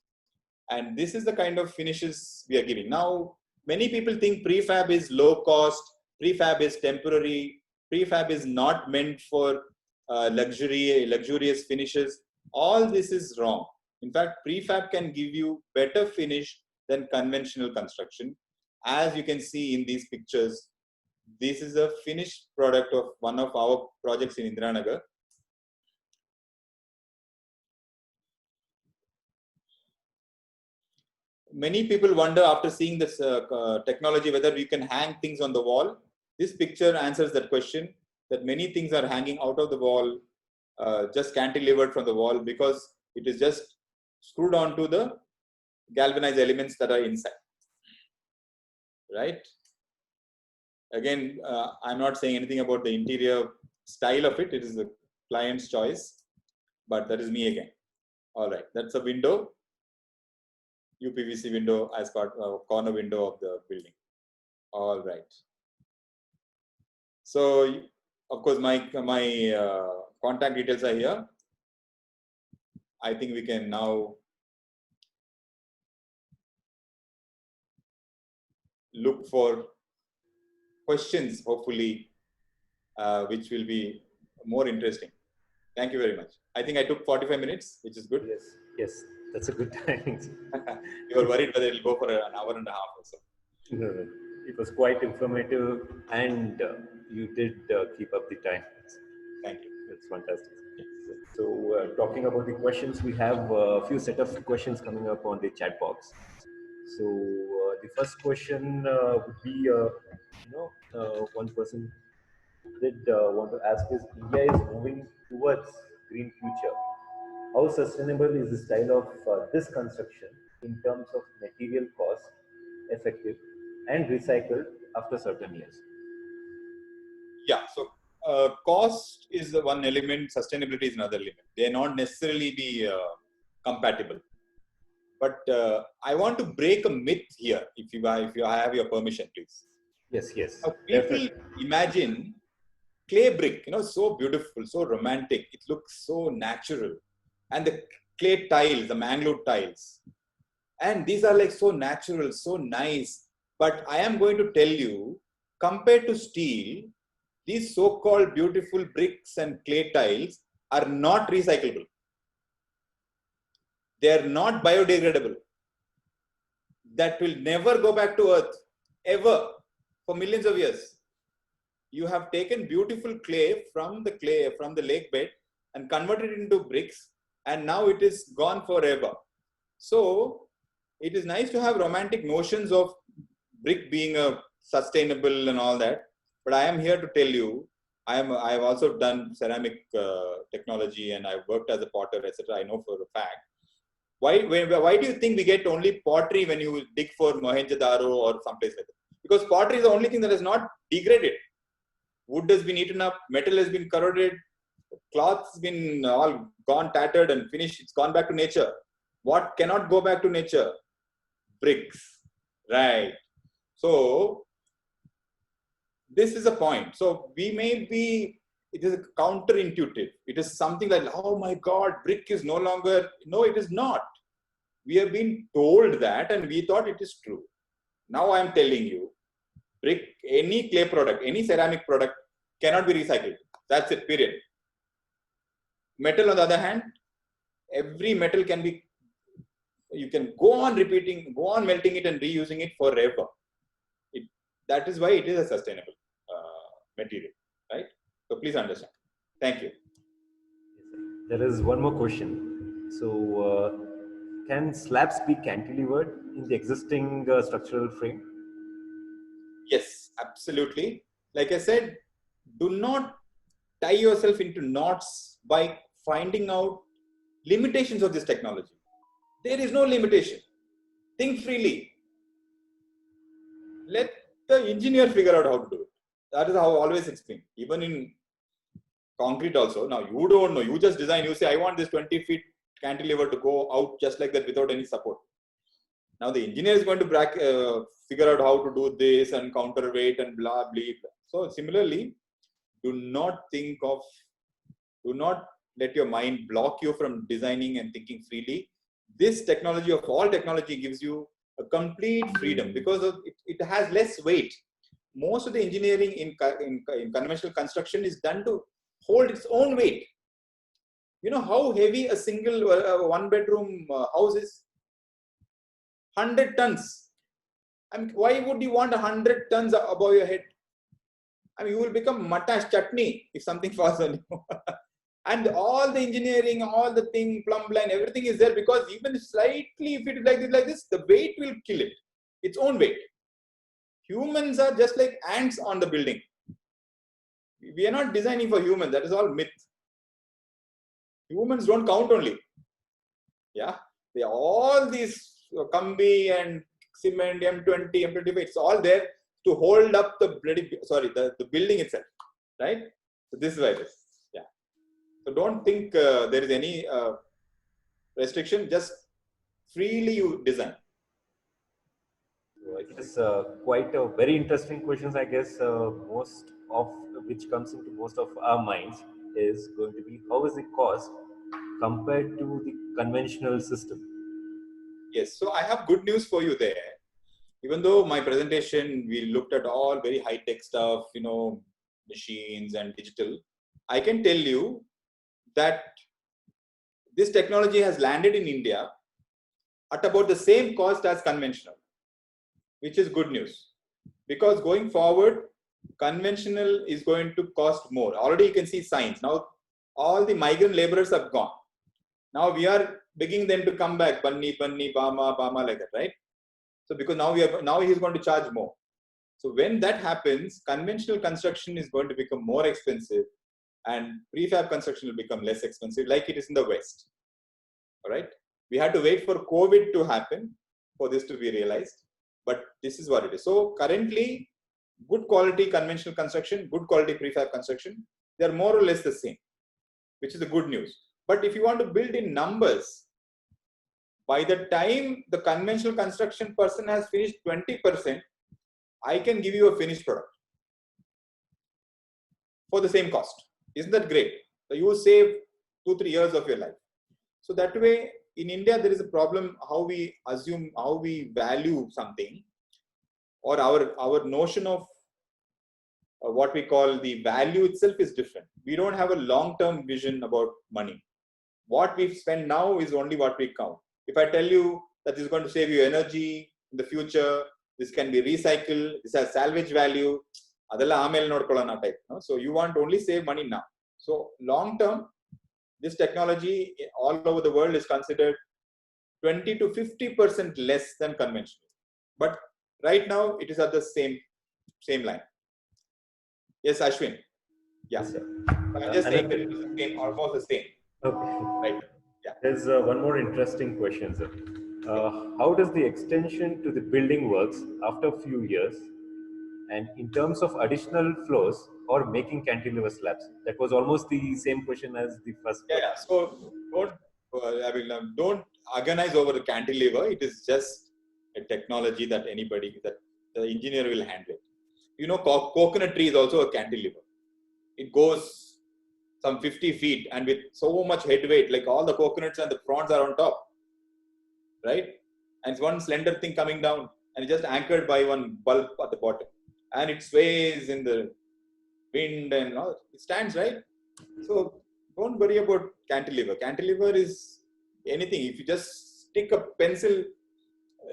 And this is the kind of finishes we are giving. Now, many people think prefab is low cost, prefab is temporary, prefab is not meant for luxurious finishes. All this is wrong. In fact, prefab can give you better finish than conventional construction. As you can see in these pictures, this is a finished product of one of our projects in Indiranagar. Many people wonder after seeing this technology whether you can hang things on the wall. This picture answers that question, that many things are hanging out of the wall, just cantilevered from the wall, because it is just screwed onto the galvanized elements that are inside. Right? Again, I'm not saying anything about the interior style of it. It is the client's choice, but that is me again. All right, that's a window. UPVC window as part corner window of the building. All right. So, of course, my contact details are here. I think we can now look for questions, hopefully, which will be more interesting. Thank you very much. I think I took 45 minutes, which is good. Yes, yes, that's a good timing. You were worried whether it will go for an hour and a half or so. No, no. It was quite informative, and you did keep up the time. Thank you. That's fantastic. So, talking about the questions, we have a few set of questions coming up on the chat box. So, the first question would be, one person did want to ask is, India is moving towards green future. How sustainable is the style of this construction in terms of material cost, effective, and recycled after certain years? Yeah, so cost is the one element, sustainability is another element. They not necessarily be compatible. But I want to break a myth here, if you have your permission, please. Yes, yes. Now, people imagine clay brick, so beautiful, so romantic. It looks so natural. And the clay tiles, the mangrove tiles. And these are like so natural, so nice. But I am going to tell you, compared to steel, these so-called beautiful bricks and clay tiles are not recyclable. They are not biodegradable. That will never go back to earth, ever, for millions of years. You have taken beautiful clay from the lake bed and converted it into bricks, and now it is gone forever. So it is nice to have romantic notions of brick being a sustainable and all that, but I am here to tell you, I have also done ceramic technology, and I've worked as a potter, etc. I know for a fact. Why do you think we get only pottery when you dig for Mohenjo-daro or someplace like that? Because pottery is the only thing that is not degraded. Wood has been eaten up, metal has been corroded, cloth has been all gone tattered and finished. It's gone back to nature. What cannot go back to nature? Bricks, right? So this is a point. So we may be, it is counterintuitive. It is something like, oh my God, brick is no longer, no, it is not. We have been told that and we thought it is true. Now I am telling you, brick, any clay product, any ceramic product cannot be recycled. That's it, period. Metal, on the other hand, every metal can be, you can go on repeating, go on melting it and reusing it forever. That is why it is a sustainable material, right? So please understand. Thank you. There is one more question. So, can slabs be cantilevered in the existing structural frame? Yes, absolutely. Like I said, do not tie yourself into knots by finding out limitations of this technology. There is no limitation. Think freely. Let the engineer figure out how to do it. That is how I always explain. Even in concrete also, now you don't know, you just design, you say, I want this 20 feet cantilever to go out just like that without any support. Now the engineer is going to figure out how to do this and counterweight and blah, blah, blah. So similarly, do not let your mind block you from designing and thinking freely. This technology of all technology gives you a complete freedom because of it has less weight. Most of the engineering in conventional construction is done to hold its own weight. You know how heavy a single one bedroom house is? 100 tons. I mean, why would you want 100 tons above your head? I mean, you will become matash chutney if something falls on you. And all the engineering, all the thing, plumb line, everything is there because even slightly, if it is like this, the weight will kill it. Its own weight. Humans are just like ants on the building. We are not designing for humans. That is all myth. Humans don't count only. Yeah, they all these Kambi and cement, M20, M25. It's all there to hold up the building itself, right? So this is why it is. Yeah. So don't think there is any restriction. Just freely you design. It is quite a very interesting questions. I guess most of which comes into most of our minds is going to be how is the cost compared to the conventional system. Yes. So I have good news for you there. Even though my presentation, we looked at all very high-tech stuff, you know, machines and digital, I can tell you that this technology has landed in India at about the same cost as conventional, which is good news. Because going forward, conventional is going to cost more. Already you can see signs. Now, all the migrant laborers have gone. Now we are begging them to come back, Banni, Bama, like that, right? So because now he's going to charge more. So when that happens, conventional construction is going to become more expensive and prefab construction will become less expensive like it is in the West. All right. We had to wait for COVID to happen for this to be realized, but this is what it is. So currently, good quality conventional construction, good quality prefab construction, they are more or less the same, which is the good news. But if you want to build in numbers, by the time the conventional construction person has finished 20%, I can give you a finished product for the same cost. Isn't that great? So you save 2-3 years of your life. So that way, in India, there is a problem how we assume, how we value something, or our notion of what we call the value itself is different. We don't have a long-term vision about money. What we spend now is only what we count. If I tell you that this is going to save you energy in the future, this can be recycled, this has salvage value, type. So you want to only save money now. So long term, this technology all over the world is considered 20 to 50% less than conventional. But right now it is at the same line. Yes, Ashwin. Yeah. Yes, sir. I'm just saying that it is the same, almost the same. Okay. Right. Yeah. There's one more interesting question, sir. How does the extension to the building works after a few years, and in terms of additional floors or making cantilever slabs? That was almost the same question as the first. Yeah. So don't agonize over the cantilever. It is just a technology that that the engineer will handle. You know, coconut tree is also a cantilever. It goes some 50 feet and with so much head weight, like all the coconuts and the fronds are on top, right? And it's one slender thing coming down and it's just anchored by one bulb at the bottom. And it sways in the wind and all. It stands, right? So don't worry about cantilever. Cantilever is anything. If you just stick a pencil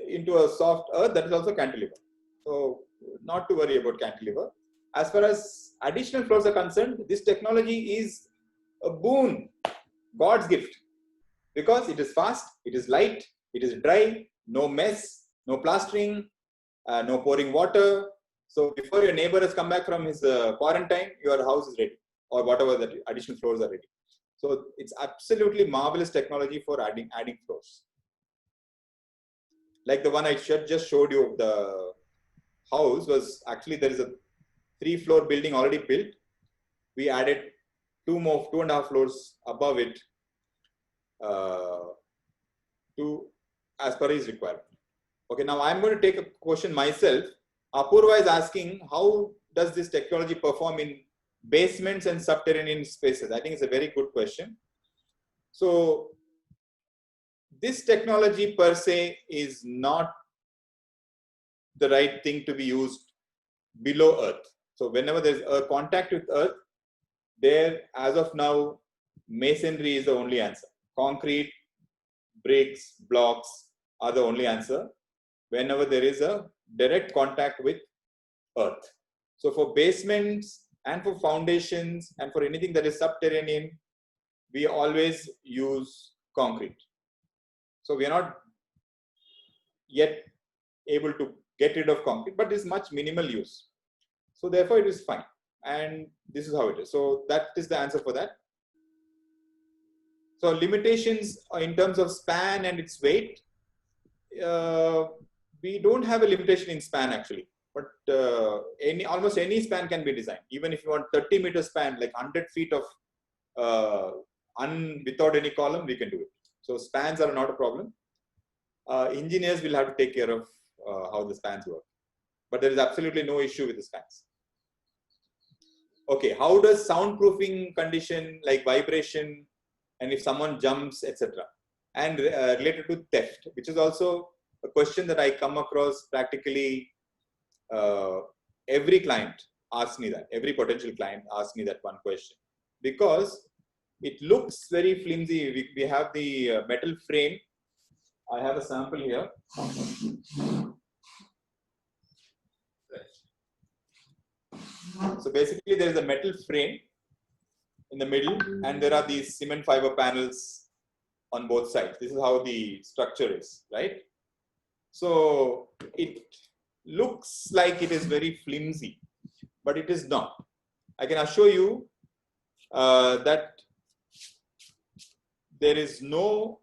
into a soft earth, that is also cantilever. So not to worry about cantilever. As far as additional floors are concerned, this technology is a boon, God's gift, because it is fast, it is light, it is dry, no mess, no plastering, no pouring water. So before your neighbor has come back from his quarantine, your house is ready. or whatever that additional floors are ready. So it's absolutely marvelous technology for adding floors. Like the one I just showed you, the house was actually, there is a 3-floor building already built. We added 2.5 floors above it to as per his requirement. Okay, now I'm going to take a question myself. Apurva is asking, how does this technology perform in basements and subterranean spaces? I think it's a very good question. So this technology per se is not the right thing to be used below earth. So whenever there's a contact with earth, there, as of now, masonry is the only answer. Concrete, bricks, blocks are the only answer whenever there is a direct contact with earth. So for basements and for foundations and for anything that is subterranean, we always use concrete. So we are not yet able to get rid of concrete, but it's much minimal use. So therefore it is fine. And this is how it is. So that is the answer for that. So limitations in terms of span and its weight, we don't have a limitation in span actually, but almost any span can be designed. Even if you want 30-meter span, like 100 feet of without any column, we can do it. So spans are not a problem. Engineers will have to take care of how the spans work, but there is absolutely no issue with the spans. Okay, how does soundproofing condition like vibration and if someone jumps, etc. and related to theft, which is also a question that I come across practically. Every client asks me that, every potential client asks me that one question, because it looks very flimsy. We have the metal frame. I have a sample here. So basically there is a metal frame in the middle and there are these cement fiber panels on both sides. This is how the structure is, right? So it looks like it is very flimsy, but it is not. I can assure you that there is no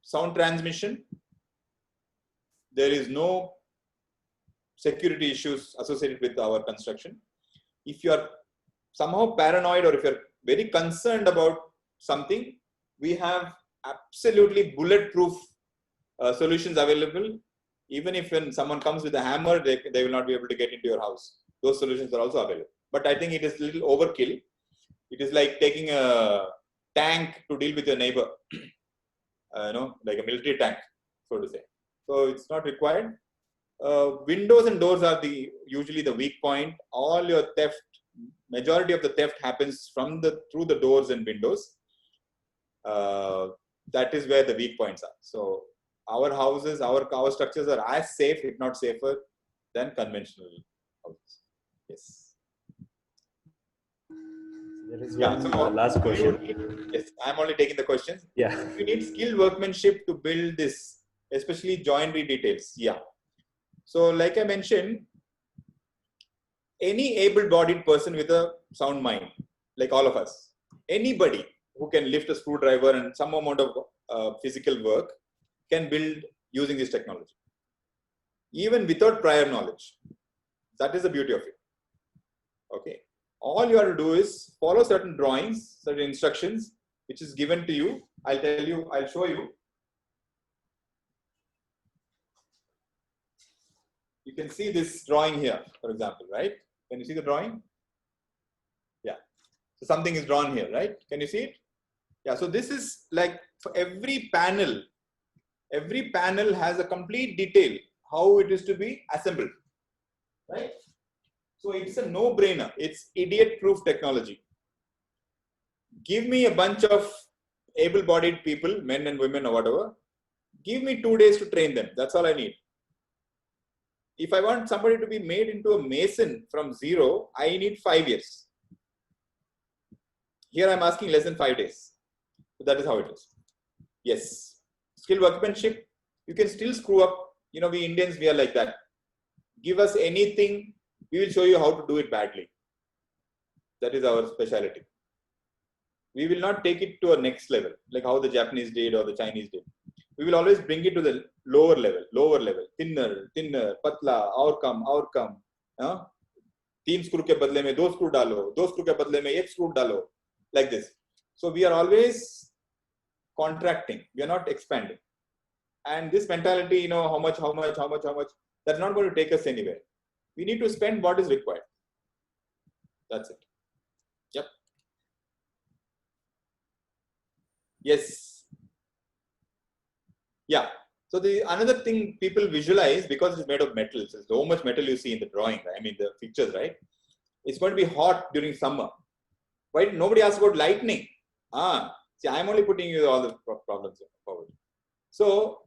sound transmission. There is no security issues associated with our construction. If you are somehow paranoid or if you're very concerned about something, we have absolutely bulletproof solutions available. Even if when someone comes with a hammer, they will not be able to get into your house. Those solutions are also available. But I think it is a little overkill. It is like taking a tank to deal with your neighbor, like a military tank, so to say. So it's not required. Windows and doors are usually the weak point. All your theft, majority of the theft happens through the doors and windows. That is where the weak points are. So our houses, our structures are as safe, if not safer, than conventional houses. Yes. There is one last question. Yes, I'm only taking the questions. Yeah. You need skilled workmanship to build this, especially joinery details. Yeah. So like I mentioned, any able-bodied person with a sound mind, like all of us, anybody who can lift a screwdriver and some amount of physical work can build using this technology, even without prior knowledge. That is the beauty of it. Okay. All you have to do is follow certain drawings, certain instructions, which is given to you. I'll tell you, I'll show you. You can see this drawing here, for example, right? Can you see the drawing? Yeah. So something is drawn here, right? Can you see it? Yeah. So this is like for every panel has a complete detail how it is to be assembled, right? So it's a no-brainer. It's idiot-proof technology. Give me a bunch of able-bodied people, men and women or whatever. Give me 2 days to train them. That's all I need. If I want somebody to be made into a mason from zero, I need 5 years. Here I'm asking less than 5 days. So that is how it is. Yes. Skilled workmanship, you can still screw up. You know, we Indians, we are like that. Give us anything, we will show you how to do it badly. That is our specialty. we will not take it to a next level, like how the Japanese did or the Chinese did. We will always bring it to the lower level, thinner, patla, और कम, 3 screw के बदले में 2 screw डालो, 2 screw के बदले में 1 screw डालो, like this. So we are always contracting, we are not expanding. And this mentality, how much, that's not going to take us anywhere. We need to spend what is required. That's it. Yep. Yes. Yeah. So the another thing people visualize, because it's made of metal, so so much metal you see in the drawing, I mean the pictures, right? It's going to be hot during summer. Why nobody asks about lightning? See, I'm only putting you all the problems forward. So,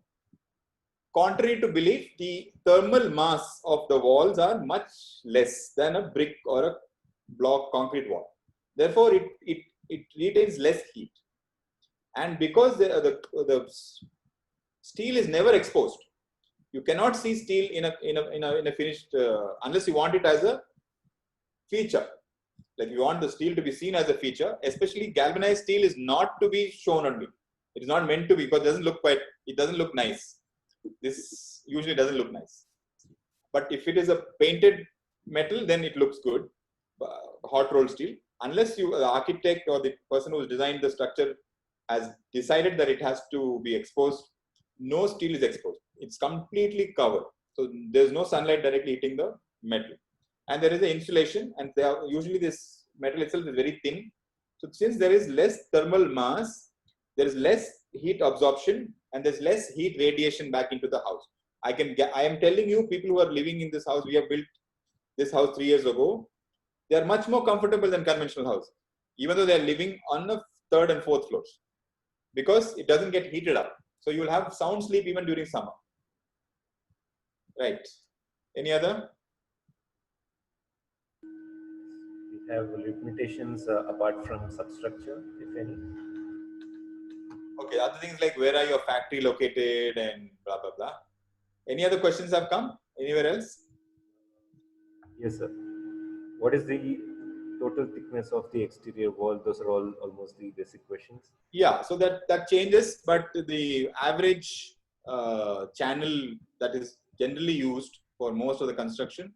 contrary to belief, the thermal mass of the walls are much less than a brick or a block concrete wall. Therefore, it retains less heat. And because the steel is never exposed, you cannot see steel in a finished unless you want it as a feature. Like you want the steel to be seen as a feature. Especially galvanized steel is not to be shown only. It is not meant to be, because it doesn't look nice. This usually doesn't look nice. But if it is a painted metal, then it looks good. Hot rolled steel, unless the architect or the person who designed the structure has decided that it has to be exposed, no steel is exposed. It's completely covered. So there's no sunlight directly hitting the metal. And there is an insulation, and usually this metal itself is very thin. So since there is less thermal mass, there is less heat absorption, and there's less heat radiation back into the house. I am telling you, people who are living in this house, we have built this house 3 years ago, they are much more comfortable than conventional houses, even though they are living on the 3rd and 4th floors, because it doesn't get heated up. So you will have sound sleep even during summer. Right. Any other? We have limitations apart from substructure, if any. Okay, other things like where are your factory located and blah, blah, blah. Any other questions have come? Anywhere else? Yes, sir. What is the total thickness of the exterior wall? Those are all almost the basic questions. Yeah, so that changes, but the average channel that is generally used for most of the construction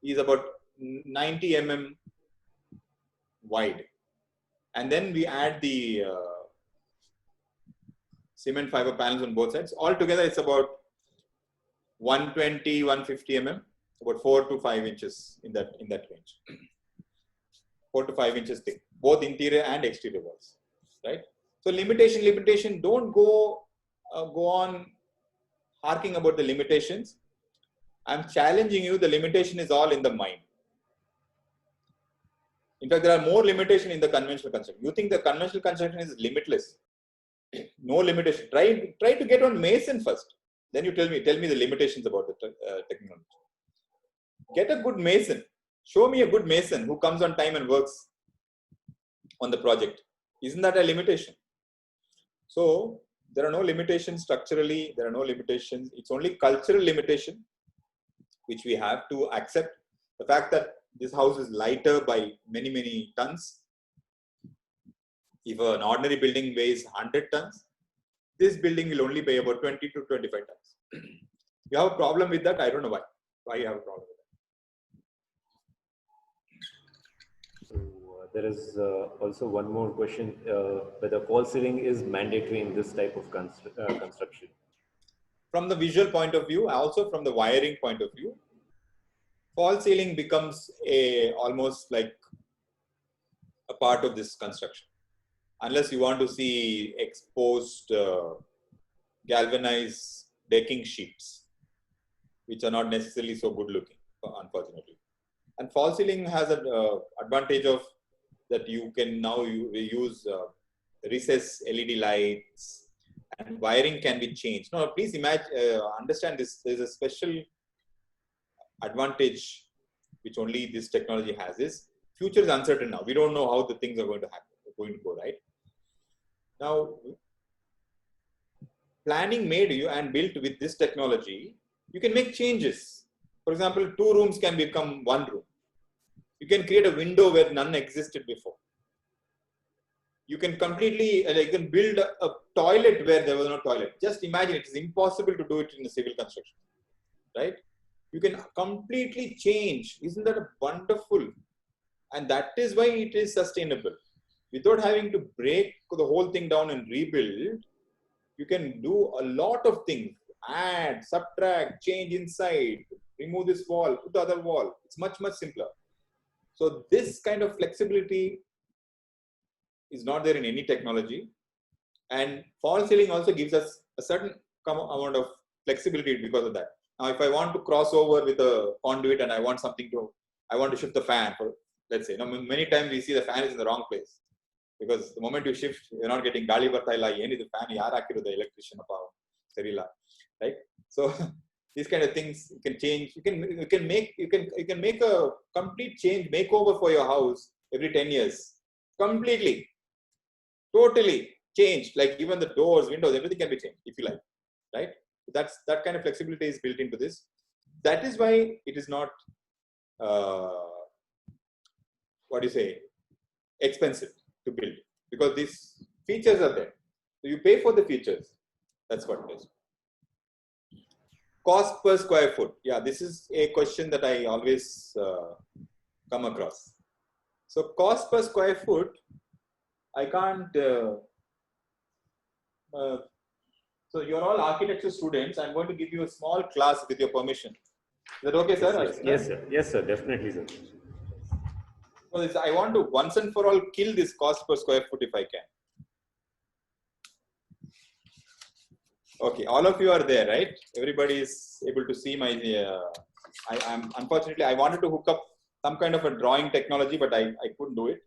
is about 90 mm wide. And then we add the cement fiber panels on both sides. Altogether, it's about 120, 150 mm, about 4 to 5 inches in that range. 4 to 5 inches thick, both interior and exterior walls, right? So limitation, don't go on harking about the limitations. I'm challenging you, the limitation is all in the mind. In fact, there are more limitations in the conventional construction. You think the conventional construction is limitless. No limitation. Try to get on mason first. Then you tell me the limitations about the technology. Get a good mason. Show me a good mason who comes on time and works on the project. Isn't that a limitation? So there are no limitations structurally. There are no limitations. It's only cultural limitation which we have to accept. The fact that this house is lighter by many, many tons. If an ordinary building weighs 100 tons, this building will only weigh about 20 to 25 tons. You have a problem with that? I don't know why. Why you have a problem with that? So there is also one more question, whether false ceiling is mandatory in this type of construction. From the visual point of view, also from the wiring point of view, false ceiling becomes almost like a part of this construction. Unless you want to see exposed galvanized decking sheets, which are not necessarily so good looking, unfortunately. And false ceiling has an advantage of that you can now use recessed LED lights, and wiring can be changed. No, please imagine, understand this. There is a special advantage which only this technology has. Is future is uncertain now. We don't know how the things are going to happen, going to go, right? Now, planning made you and built with this technology, you can make changes. For example, 2 rooms can become 1 room. You can create a window where none existed before. You can completely, you can build a toilet where there was no toilet. Just imagine, it is impossible to do it in a civil construction, right? You can completely change. Isn't that wonderful? And that is why it is sustainable. Without having to break the whole thing down and rebuild, you can do a lot of things. Add, subtract, change inside, remove this wall, put the other wall. It's much, much simpler. So this kind of flexibility is not there in any technology. And false ceiling also gives us a certain amount of flexibility because of that. Now, if I want to cross over with a conduit and I want to shift the fan, for, let's say, now many times we see the fan is in the wrong place. Because the moment you shift, you're not getting gali barthaila, any the fan, the electrician, right? So these kind of things you can change. You can make a complete change, makeover for your house every 10 years. Completely, totally changed. Like even the doors, windows, everything can be changed if you like, right? That kind of flexibility is built into this. That is why it is not expensive to build, because these features are there. So you pay for the features. That's what it is. Cost per square foot. Yeah, this is a question that I always come across. So cost per square foot, I can't. So you're all architecture students. I'm going to give you a small class with your permission. Is that okay, sir? Yes, sir. Yes, sir. Definitely, sir. So I want to once and for all kill this cost per square foot if I can. Okay, all of you are there, right? Everybody is able to see my. I'm unfortunately I wanted to hook up some kind of a drawing technology, but I couldn't do it.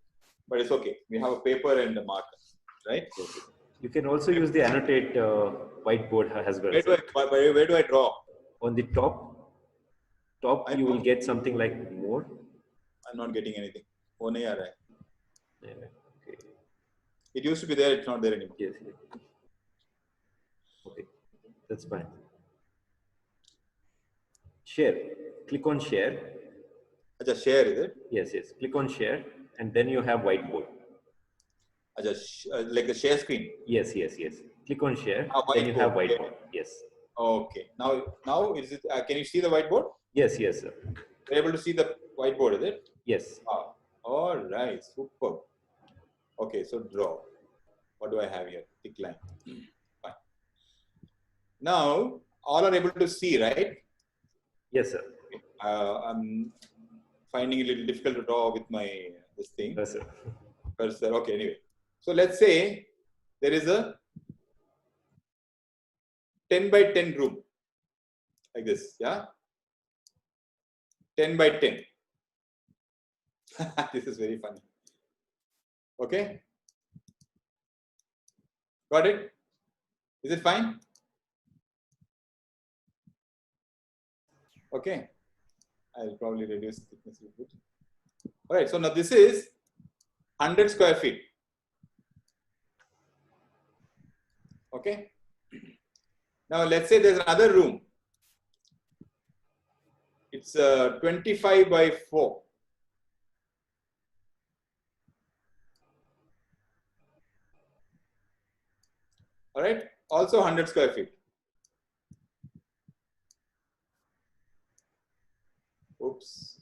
But it's okay. We have a paper and a marker, right? Okay. You can also use the annotate whiteboard as well. Where do I draw? On the top you will get something like more. I'm not getting anything. Yeah, okay. It used to be there. It's not there anymore. Yes. Okay, that's fine. Share. Click on share. Just share, is it? Yes. Click on share, and then you have whiteboard. Just like the share screen. Yes. Click on share. Then you have whiteboard. Okay. Yes. Okay. Now is it? Can you see the whiteboard? Yes, sir. You're able to see the whiteboard, is it? Yes. All right. Super. Okay. So draw. What do I have here? Thick line. Fine. Now all are able to see, right? Yes, sir. I'm finding it a little difficult to draw with this thing. Yes, sir. Okay. Anyway. So let's say there is a 10 by 10 room like this, yeah? 10 by 10. This is very funny. Okay? Got it? Is it fine? Okay. I'll probably reduce the thickness a bit. All right. So now this is 100 square feet. Okay. Now let's say there's another room. It's 25 by 4. All right. Also 100 square feet. Oops.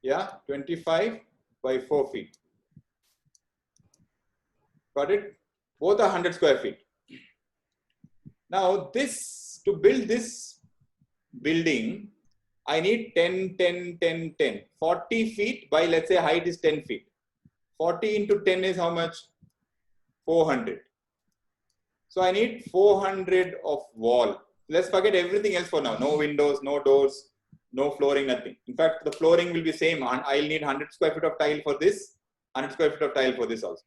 Yeah, 25 by 4 feet. Got it? Both are 100 square feet. Now to build this building, I need 10, 10, 10, 10. 40 feet by, let's say, height is 10 feet. 40 into 10 is how much? 400. So I need 400 of wall. Let's forget everything else for now. No windows, no doors, no flooring, nothing. In fact, the flooring will be same. I'll need 100 square feet of tile for this, 100 square feet of tile for this also.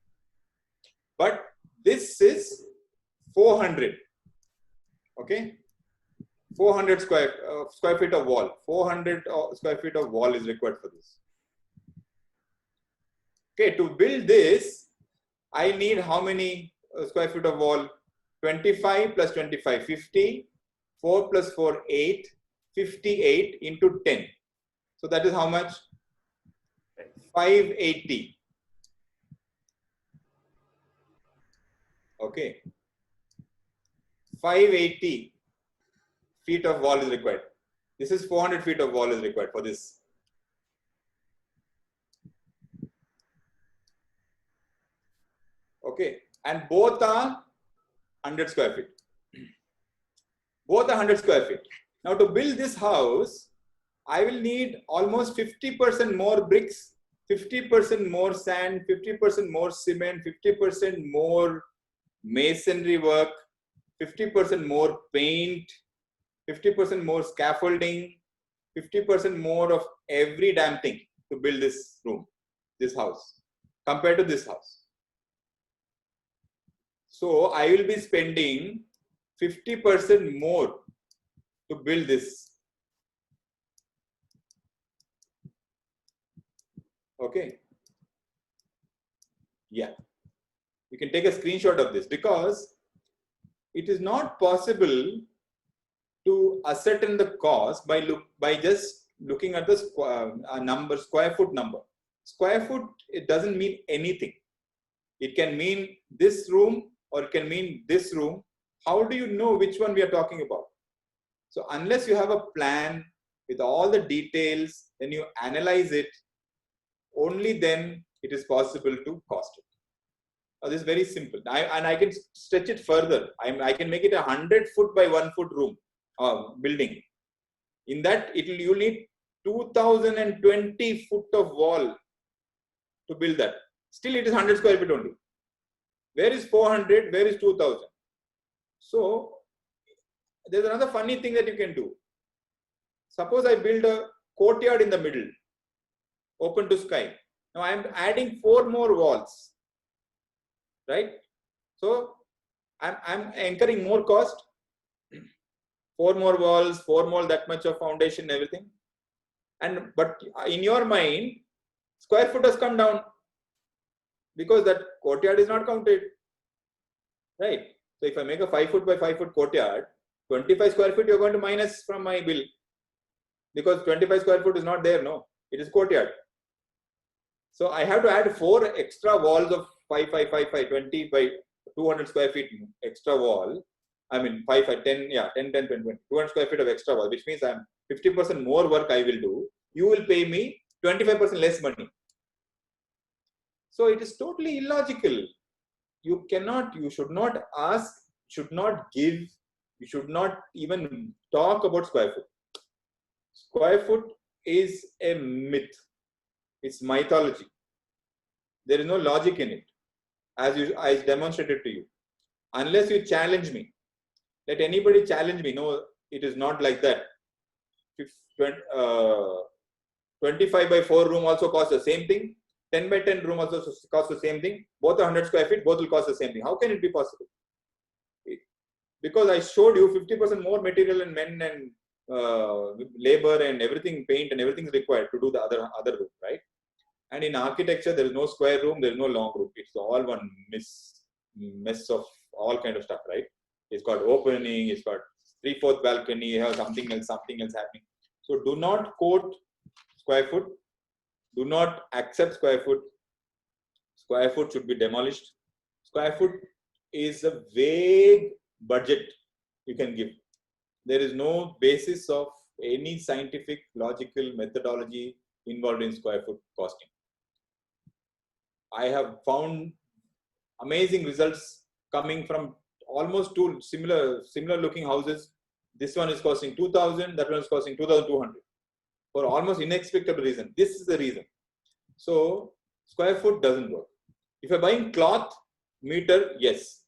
But this is 400. Okay. 400 square feet of wall. 400 square feet of wall is required for this. Okay, to build this, I need how many square feet of wall? 25 plus 25, 50. 4 plus 4, 8. 58 into 10. So that is how much? 580. Okay. 580 feet of wall is required. This is 400 feet of wall is required for this. Okay. And both are 100 square feet. Both are 100 square feet. Now to build this house, I will need almost 50% more bricks, 50% more sand, 50% more cement, 50% more masonry work, 50% more paint, 50% more scaffolding, 50% more of every damn thing to build this room, this house, compared to this house. So I will be spending 50% more to build this. Okay. Yeah. You can take a screenshot of this because it is not possible to ascertain the cost by just looking at the square foot number. Square foot, it doesn't mean anything. It can mean this room or it can mean this room. How do you know which one we are talking about? So unless you have a plan with all the details, then you analyze it, only then it is possible to cost it. Now, this is very simple. And I can stretch it further. I can make it 100 foot by 1 foot room building. In that, you need 2020 foot of wall to build that. Still, it is 100 square feet only. Where is 400? Where is 2000? So, there's another funny thing that you can do. Suppose I build a courtyard in the middle, open to sky. Now, I'm adding 4 more walls, right? So, I'm incurring more cost. 4 more walls, 4 more that much of foundation, everything. But in your mind, square foot has come down because that courtyard is not counted, right? So if I make a 5 foot by 5 foot courtyard, 25 square feet you're going to minus from my bill because 25 square foot is not there, no, it is courtyard. So I have to add 4 extra walls of 5, 5, 5, 5, 20 by 200 square feet extra wall. I mean 5, 5, 10, yeah, 10, 10, 20, 200 square feet of extra wall, which means I'm 50% more work I will do. You will pay me 25% less money. So it is totally illogical. You cannot, you should not ask, should not give, you should not even talk about square foot. Square foot is a myth. It's mythology. There is no logic in it, as I demonstrated to you. Unless you challenge me, let anybody challenge me. No, it is not like that. 25 by 4 room also costs the same thing. 10 by 10 room also costs the same thing. Both are 100 square feet, both will cost the same thing. How can it be possible? Because I showed you 50% more material and men and labor and everything, paint and everything is required to do the other room, right? And in architecture, there is no square room, there is no long room. It's all one mess of all kind of stuff, right? It's got opening, it's got 3/4 balcony, you have something else happening. So do not quote square foot. Do not accept square foot. Square foot should be demolished. Square foot is a vague budget you can give. There is no basis of any scientific, logical methodology involved in square foot costing. I have found amazing results coming from almost 2 similar looking houses. This one is costing 2,000, that one is costing 2,200 for almost inexplicable reason. This is the reason. So square foot doesn't work. If you're buying cloth, meter, yes.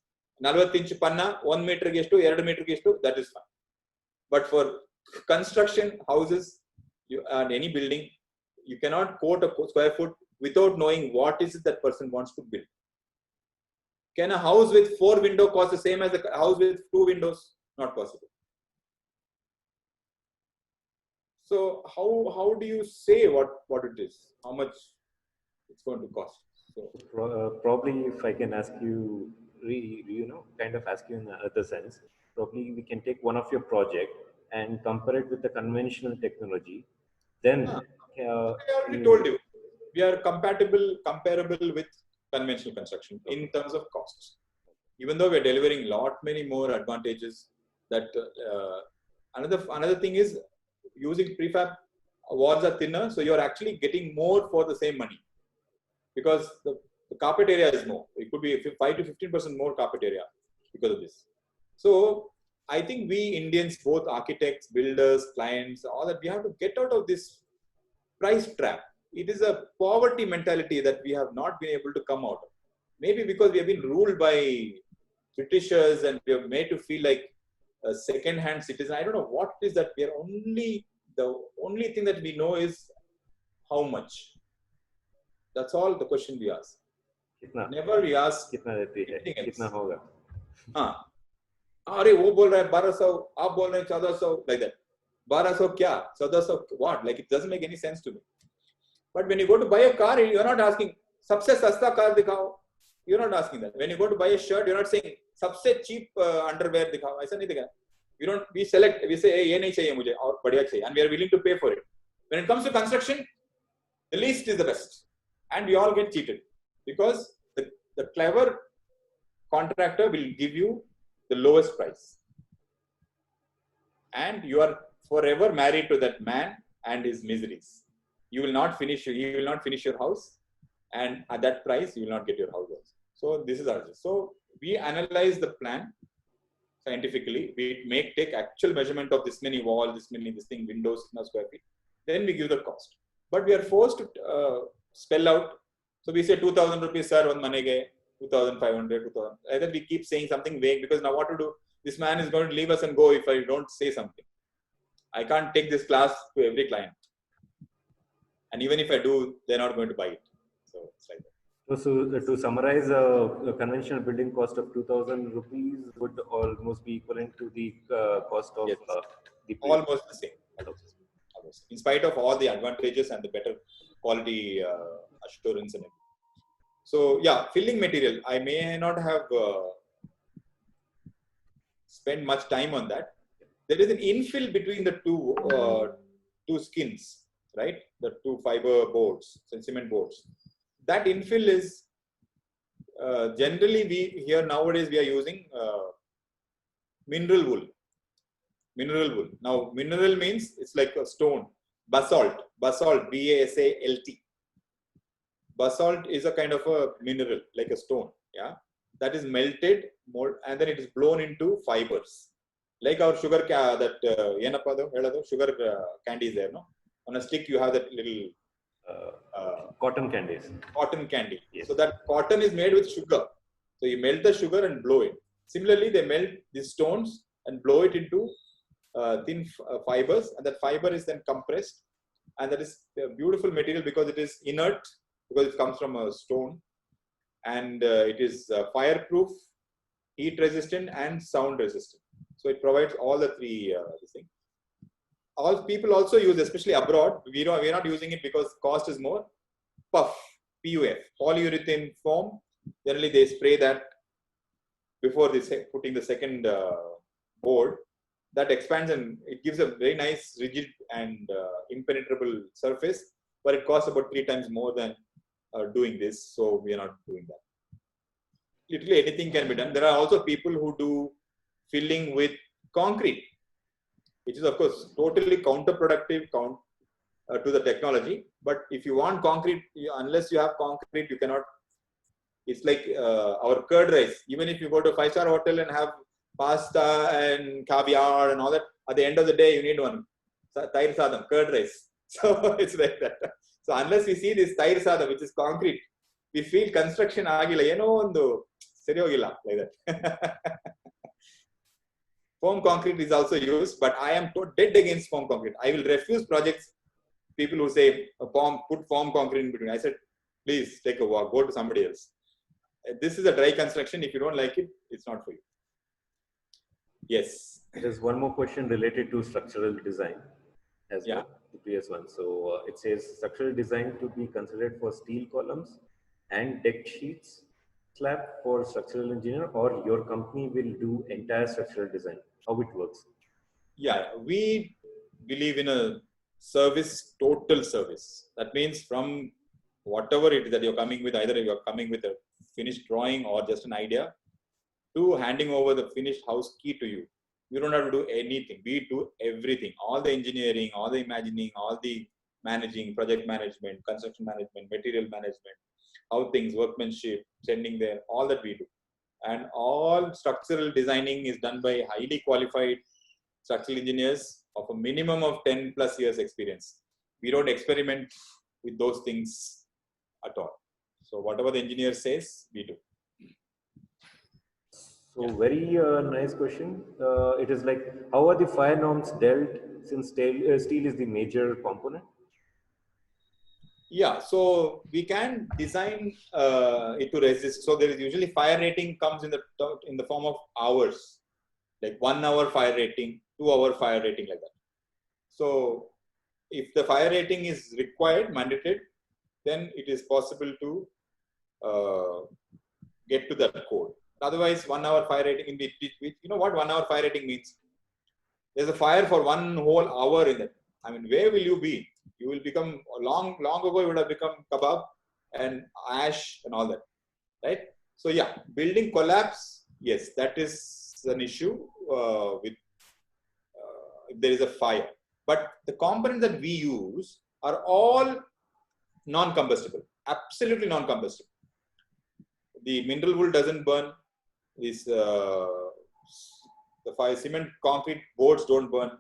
40 inch panna, 1 meter gestu, 2 meter gestu, that is fine. But for construction houses and any building, you cannot quote a square foot without knowing what is it that person wants to build. Can a house with 4 windows cost the same as a house with 2 windows? Not possible. So how do you say what it is? How much it's going to cost? So probably if I can ask you, kind of ask you in another sense, probably we can take one of your project and compare it with the conventional technology. Then I already told you, we are comparable with conventional construction in terms of costs. Even though we are delivering many more advantages. That another thing is using prefab walls are thinner, so you are actually getting more for the same money because the carpet area is more. It could be 5 to 15% more carpet area because of this. So I think we Indians, both architects, builders, clients, all that, we have to get out of this price trap. It is a poverty mentality that we have not been able to come out of. Maybe because we have been ruled by Britishers and we are made to feel like a second-hand citizen. I don't know what it is that we are the only thing that we know is how much. That's all the question we ask. Never we ask anything else. कितना होगा? हाँ, अरे वो बोल रहा है 1200, आप बोल रहे हैं 1400, like that. 1200 क्या? 1400 what? Like it doesn't make any sense to me. But when you go to buy a car, you're not asking सबसे सस्ता कार दिखाओ. You're not asking that. When you go to buy a shirt, you're not saying सबसे cheap underwear दिखाओ. ऐसा नहीं दिखाया. We select. We say ये नहीं चाहिए मुझे और बढ़िया चाहिए, and we are willing to pay for it. When it comes to construction, the least is the best, and we all get cheated because the clever contractor will give you the lowest price, and you are forever married to that man and his miseries. You will not finish. He will not finish your house, and at that price, you will not get your house also. So this is our. So we analyze the plan scientifically. We take actual measurement of this many walls, this thing, windows, square feet. Then we give the cost. But we are forced to spell out. So we say 2,000 rupees, sir, one manege, 2,500, 2,000. Either we keep saying something vague because now what to do? This man is going to leave us and go if I don't say something. I can't take this class to every client. And even if I do, they're not going to buy it. So it's like that. So to summarize, a conventional building cost of 2,000 rupees would almost be equivalent to the cost of Yes. the Almost the same. In spite of all the advantages and the better quality assurance and everything. So yeah, filling material. I may not have spent much time on that. There is an infill between the two skins, right? The two fiber boards, cement boards. That infill is generally here nowadays we are using mineral wool. Mineral wool. Now mineral means it's like a stone. Basalt, B-A-S-A-L-T. Basalt is a kind of a mineral, like a stone. Yeah, that is melted, and then it is blown into fibers. Like our sugar, sugar candy is there, no? On a stick, you have that little cotton candies. Cotton candy. Yes. So that cotton is made with sugar. So you melt the sugar and blow it. Similarly, they melt these stones and blow it into thin fibers, and that fiber is then compressed, and that is a beautiful material because it is inert, because it comes from a stone, and it is fireproof, heat resistant, and sound resistant. So it provides all the three things. All people also use, especially abroad. We are not using it because cost is more. PUF, PUF, polyurethane foam. Generally, they spray that before they putting the second board. That expands and it gives a very nice, rigid and impenetrable surface, but it costs about 3 times more than doing this. So we are not doing that. Literally anything can be done. There are also people who do filling with concrete, which is of course totally counterproductive to the technology. But if you want concrete, unless you have concrete, you cannot. It's like our curd rice. Even if you go to a 5-star hotel and have pasta and caviar and all that, at the end of the day, you need one tair sadam, curd rice. So it's like that. So unless we see this tair sadam, which is concrete, we feel construction agila, seri hogilla, like that. Foam concrete is also used, but I am dead against foam concrete. I will refuse projects. People who say put foam concrete in between. I said, please take a walk, go to somebody else. This is a dry construction. If you don't like it, it's not for you. Yes. There's one more question related to structural design as Yeah. well, the previous one. So it says structural design to be considered for steel columns and deck sheets slab for structural engineer, or your company will do entire structural design. How it works? Yeah, we believe in a service, total service. That means from whatever it is that you're coming with, either you're coming with a finished drawing or just an idea, to handing over the finished house key to you. You don't have to do anything. We do everything. All the engineering, all the imagining, all the managing, project management, construction management, material management, how things, workmanship, sending there, all that we do. And all structural designing is done by highly qualified structural engineers of a minimum of 10 plus years experience. We don't experiment with those things at all. So whatever the engineer says, we do. So very nice question. It is like, how are the fire norms dealt since steel is the major component? Yeah, so we can design it to resist. So there is usually fire rating comes in the form of hours, like 1 hour fire rating, 2 hour fire rating, like that. So if the fire rating is required, mandated, then it is possible to get to that code. Otherwise, 1 hour fire rating in you know what 1 hour fire rating means? There's a fire for 1 whole hour in it. I mean, where will you be? You will become long ago. You would have become kebab and ash and all that, right? So yeah, building collapse. Yes, that is an issue with if there is a fire. But the components that we use are all non-combustible, absolutely non-combustible. The mineral wool doesn't burn. This the fire cement concrete boards don't burn.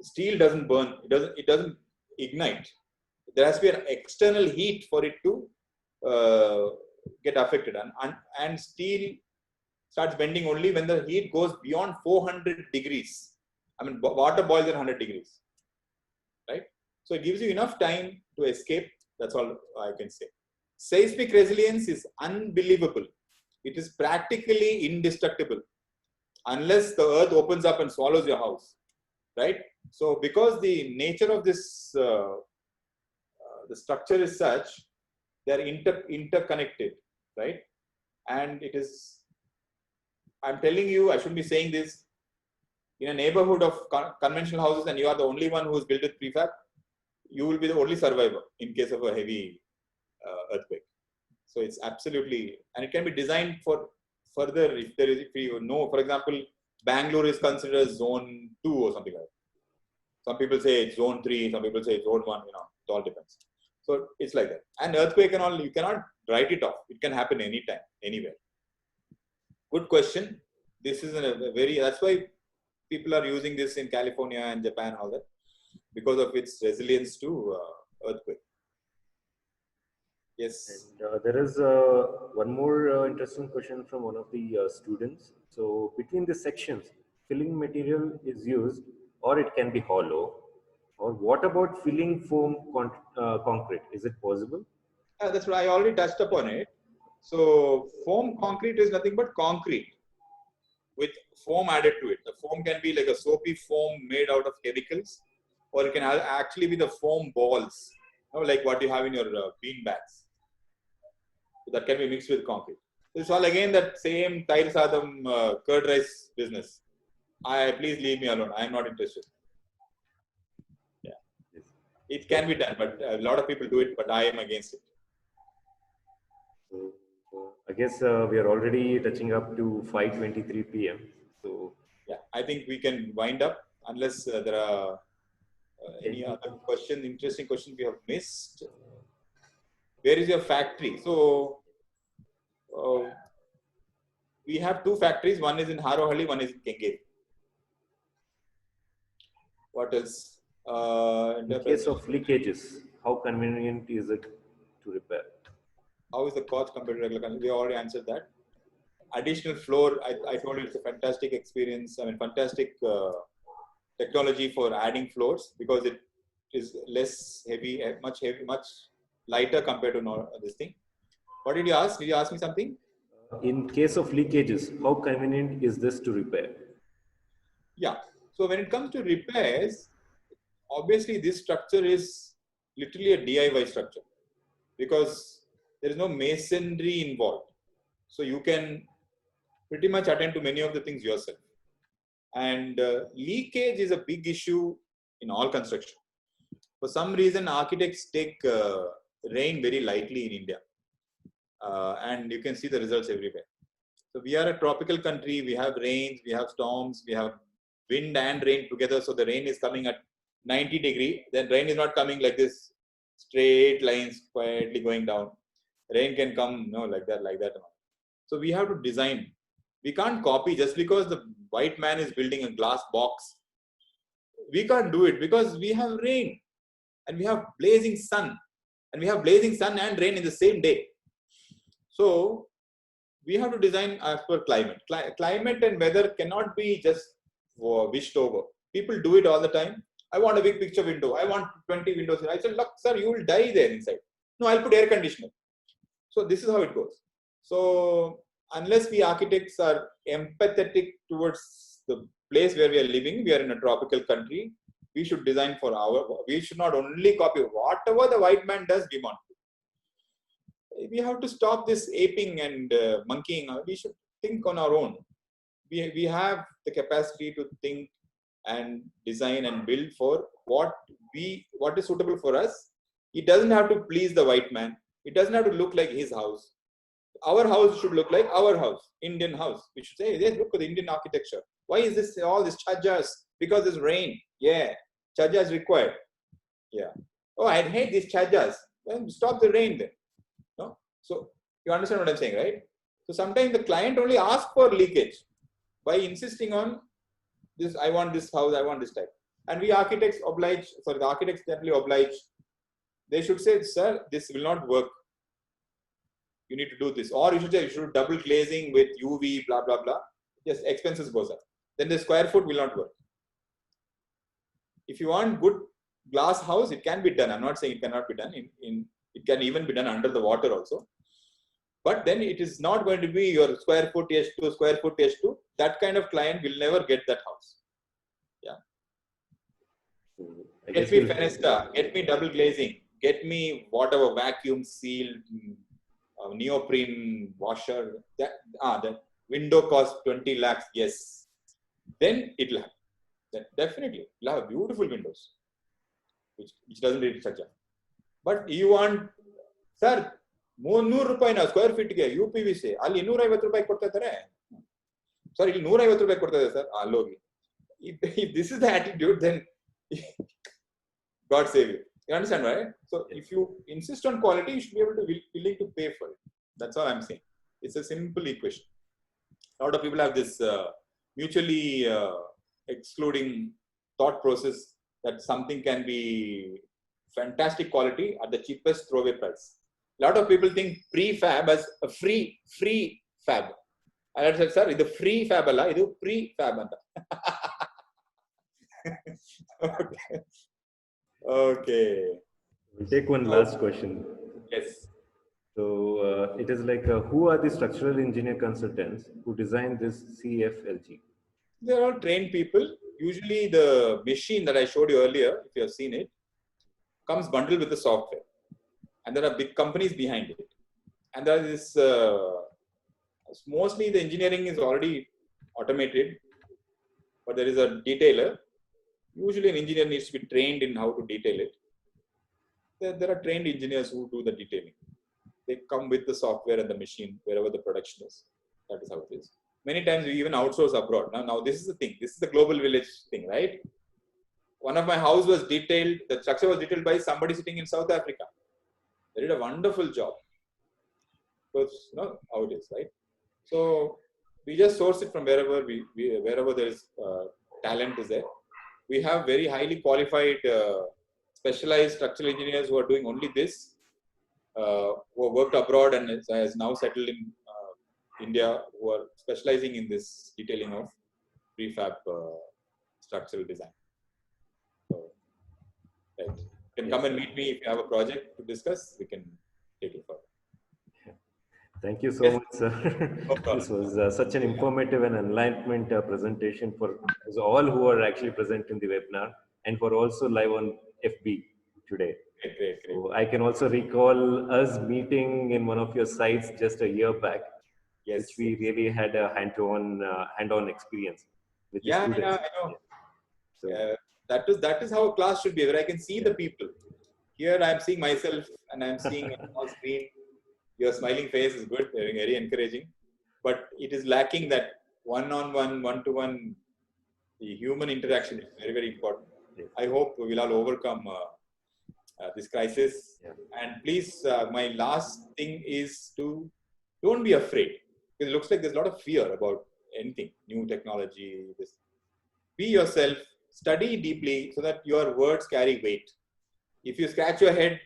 Steel doesn't burn. It doesn't ignite. There has to be an external heat for it to get affected, and steel starts bending only when the heat goes beyond 400 degrees. I mean, water boils at 100 degrees, right? So it gives you enough time to escape. That's all I can say. Seismic resilience is unbelievable. It is practically indestructible unless the earth opens up and swallows your house, right? So because the nature of this, the structure is such, they are interconnected, right? And it is, I'm telling you, I shouldn't be saying this, in a neighborhood of conventional houses and you are the only one who has built with prefab, you will be the only survivor in case of a heavy earthquake. So it's absolutely, and it can be designed for further if you know, for example, Bangalore is considered zone 2 or something like that. Some people say it's zone 3, some people say it's zone 1, you know, it all depends. So it's like that. And earthquake and all, you cannot write it off. It can happen anytime, anywhere. Good question. This is a very, that's why people are using this in California and Japan, all that, because of its resilience to earthquake. Yes. And there is one more interesting question from one of the students. So between the sections, filling material is used, or it can be hollow. Or what about filling foam concrete? Is it possible? That's what I already touched upon it. So foam concrete is nothing but concrete with foam added to it. The foam can be like a soapy foam made out of chemicals, or it can actually be the foam balls, you know, like what you have in your bean bags. So that can be mixed with concrete. It's all again that same Tair Sadam curd rice business. Please leave me alone. I am not interested. Yeah, it can be done, but a lot of people do it, but I am against it. So I guess we are already touching up to 5:23 p.m. So yeah, I think we can wind up unless there are any other question, interesting question we have missed. Where is your factory? So we have 2 factories. One is in Harohalli, one is in Kengeri. What else? in case of leakages, how convenient is it to repair? How is the cost compared to regular? We already answered that. Additional floor, I told you it's a fantastic experience. I mean, fantastic technology for adding floors because it is less heavy, much lighter compared to this thing. What did you ask? Did you ask me something? In case of leakages, how convenient is this to repair? Yeah. So when it comes to repairs, obviously this structure is literally a DIY structure because there is no masonry involved. So you can pretty much attend to many of the things yourself. And leakage is a big issue in all construction. For some reason, architects take rain very lightly in India. And you can see the results everywhere. So we are a tropical country. We have rains, we have storms, we have wind and rain together. So the rain is coming at 90 degree. Then rain is not coming like this, straight lines quietly going down. Rain can come, no, like that. So we have to design. We can't copy just because the white man is building a glass box. We can't do it because we have rain and we have blazing sun, and we have blazing sun and rain in the same day. So we have to design as per climate. Climate and weather cannot be just wished over. People do it all the time. I want a big picture window. I want 20 windows. I said, look, sir, you will die there inside. No, I'll put air conditioner. So this is how it goes. So unless we architects are empathetic towards the place where we are living, we are in a tropical country, we should design for we should not only copy whatever the white man does, we want. We have to stop this aping and monkeying. We should think on our own. We have the capacity to think and design and build for what is suitable for us. It doesn't have to please the white man. It doesn't have to look like his house. Our house should look like our house, Indian house. We should say, yes, look at the Indian architecture. Why is this all this chhajas? Because there's rain. Yeah, chhajas required. Yeah. Oh, I hate these chhajas. Then stop the rain then. No? So you understand what I'm saying, right? So sometimes the client only asks for leakage by insisting on this. I want this house. I want this type. And we architects oblige. Sorry, the architects generally oblige. They should say, sir, this will not work. You need to do this. Or you should say, you should double glazing with UV, blah, blah, blah. Yes, expenses goes up. Then the square foot will not work. If you want good glass house, it can be done. I'm not saying it cannot be done. It can even be done under the water also. But then it is not going to be your square foot H2, square foot H2. That kind of client will never get that house. Yeah. Get me Fenesta, get me double glazing, get me whatever vacuum sealed neoprene washer. The window costs 20 lakhs. Yes. Then it will happen. Then definitely you'll have beautiful windows, which doesn't need such a. But you want, sir, ₹300 square ಫೀಟ್ಗೆ UPVC ಅಲ್ಲಿ ₹250 ಕೊಡ್ತಾ ಇದ್ದಾರೆ sir, ಇಲ್ಲಿ ₹150 ಕೊಡ್ತಾ ಇದೆ sir, ಅಲ್ಲೋಗಿ. If this is the attitude, then God save you. You understand, right? So if you insist on quality, you should be able to willing to pay for it. That's all I'm saying. It's a simple equation. A lot of people have this mutually excluding thought process that something can be fantastic quality at the cheapest throwaway price. A lot of people think prefab as a free fab. I said, sir, this free fab alla, this prefab anta. Okay. We'll take one last question. Yes. So it is like, who are the structural engineer consultants who designed this CFLG? They're all trained people. Usually the machine that I showed you earlier, if you have seen it, comes bundled with the software. And there are big companies behind it. And there is mostly the engineering is already automated, but there is a detailer. Usually an engineer needs to be trained in how to detail it. There are trained engineers who do the detailing. They come with the software and the machine wherever the production is. That is how it is. Many times we even outsource abroad. Now this is the thing. This is the global village thing, right? One of my house was detailed. The structure was detailed by somebody sitting in South Africa. They did a wonderful job. Because you know how it is, right? So we just source it from wherever wherever there is talent is there. We have very highly qualified, specialized structural engineers who are doing only this, who have worked abroad and has now settled in India, who are specializing in this detailing of prefab structural design. So, right. You can come and meet me if you have a project to discuss. We can take it further. Thank you so much, sir. This was such an informative and enlightenment presentation for all who are actually present in the webinar and for also live on FB today. Great. So I can also recall us meeting in one of your sites just a year back, which we really had a hand-on experience with the students. I know. So, That is how a class should be, where I can see the people. Here I am seeing myself and I am seeing a small screen. Your smiling face is good, very, very encouraging, but it is lacking that one-on-one, one-to-one. The human interaction is very, very important. Yes. I hope we will all overcome this crisis. Yeah. And please, my last thing is to don't be afraid. It looks like there's a lot of fear about anything, new technology. This. Be yourself, study deeply so that your words carry weight. If you scratch your head,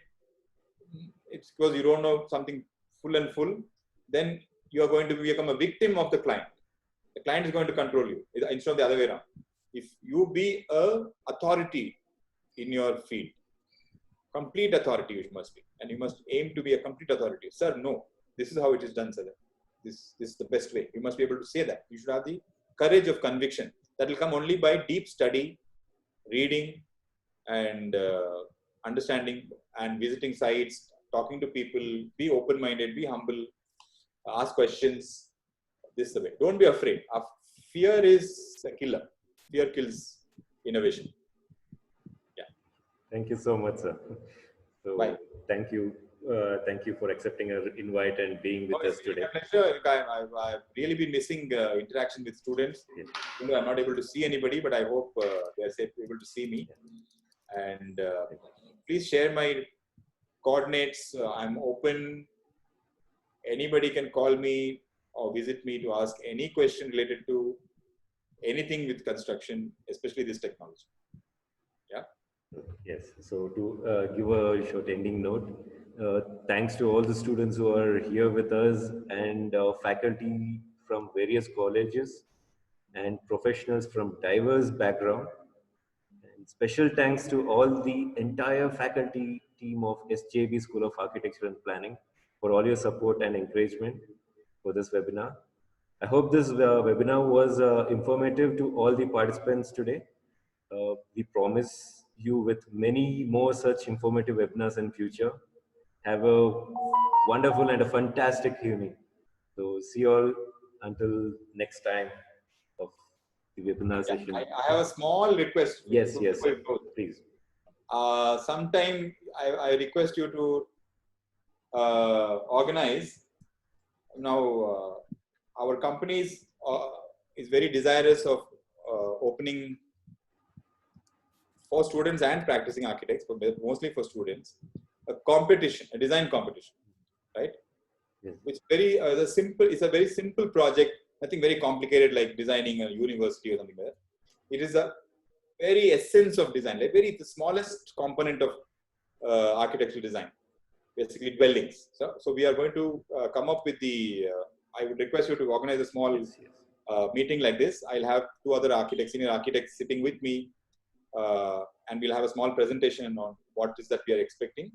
it's because you don't know something full, then you are going to become a victim of the client. The client is going to control you instead of the other way around. If you be a authority in your field, complete authority you must be, and you must aim to be a complete authority. Sir, no, this is how it is done, sir. This is the best way. You must be able to say that. You should have the courage of conviction. That will come only by deep study, reading, and understanding, and visiting sites, talking to people. Be open-minded, be humble, ask questions. This is the way. Don't be afraid. Fear is a killer. Fear kills innovation. Yeah. Thank you so much, sir. So Bye. thank you for accepting our invite and being with us today. It's a pleasure. I've really been missing interaction with students. Yes. You know, I'm not able to see anybody, but I hope they're able to see me. And please share my coordinates. I'm open. Anybody can call me or visit me to ask any question related to anything with construction, especially this technology. Yeah. Yes. So to give a short ending note, thanks to all the students who are here with us and faculty from various colleges and professionals from diverse background. And special thanks to all the entire faculty team of SJB School of Architecture and Planning for all your support and encouragement for this webinar. I hope this webinar was informative to all the participants today. We promise you with many more such informative webinars in future. Have a wonderful and a fantastic evening. So see you all until next time of the webinar session. I have a small request. Yes, sir. Please. Sometime I request you to organize. Now, our company is very desirous of opening for students and practicing architects, but mostly for students, a competition, a design competition, right? Yes. Which it's a very simple project, nothing very complicated like designing a university or something like that. It is a very essence of design, like the smallest component of architectural design, basically dwellings. So we are going to come up with the, I would request you to organize a small meeting like this. I'll have two other architects, senior architects sitting with me, and we'll have a small presentation on what is that we are expecting,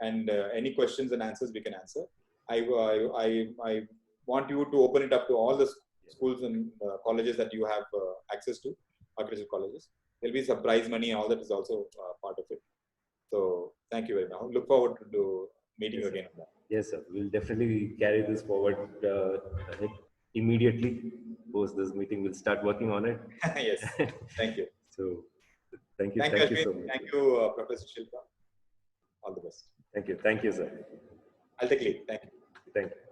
and any questions and answers we can answer. I want you to open it up to all the schools and colleges that you have access to, architecture colleges. There'll be some prize money, all that is also part of it. So thank you very much. Look forward to meeting you again. Yes, sir. We'll definitely carry this forward immediately. Post this meeting, we'll start working on it. Yes. Thank you. So thank you. Thank you so much. Thank you, Professor Shilpa. All the best. Thank you. Thank you, sir. I'll take leave. Thank you. Thank you.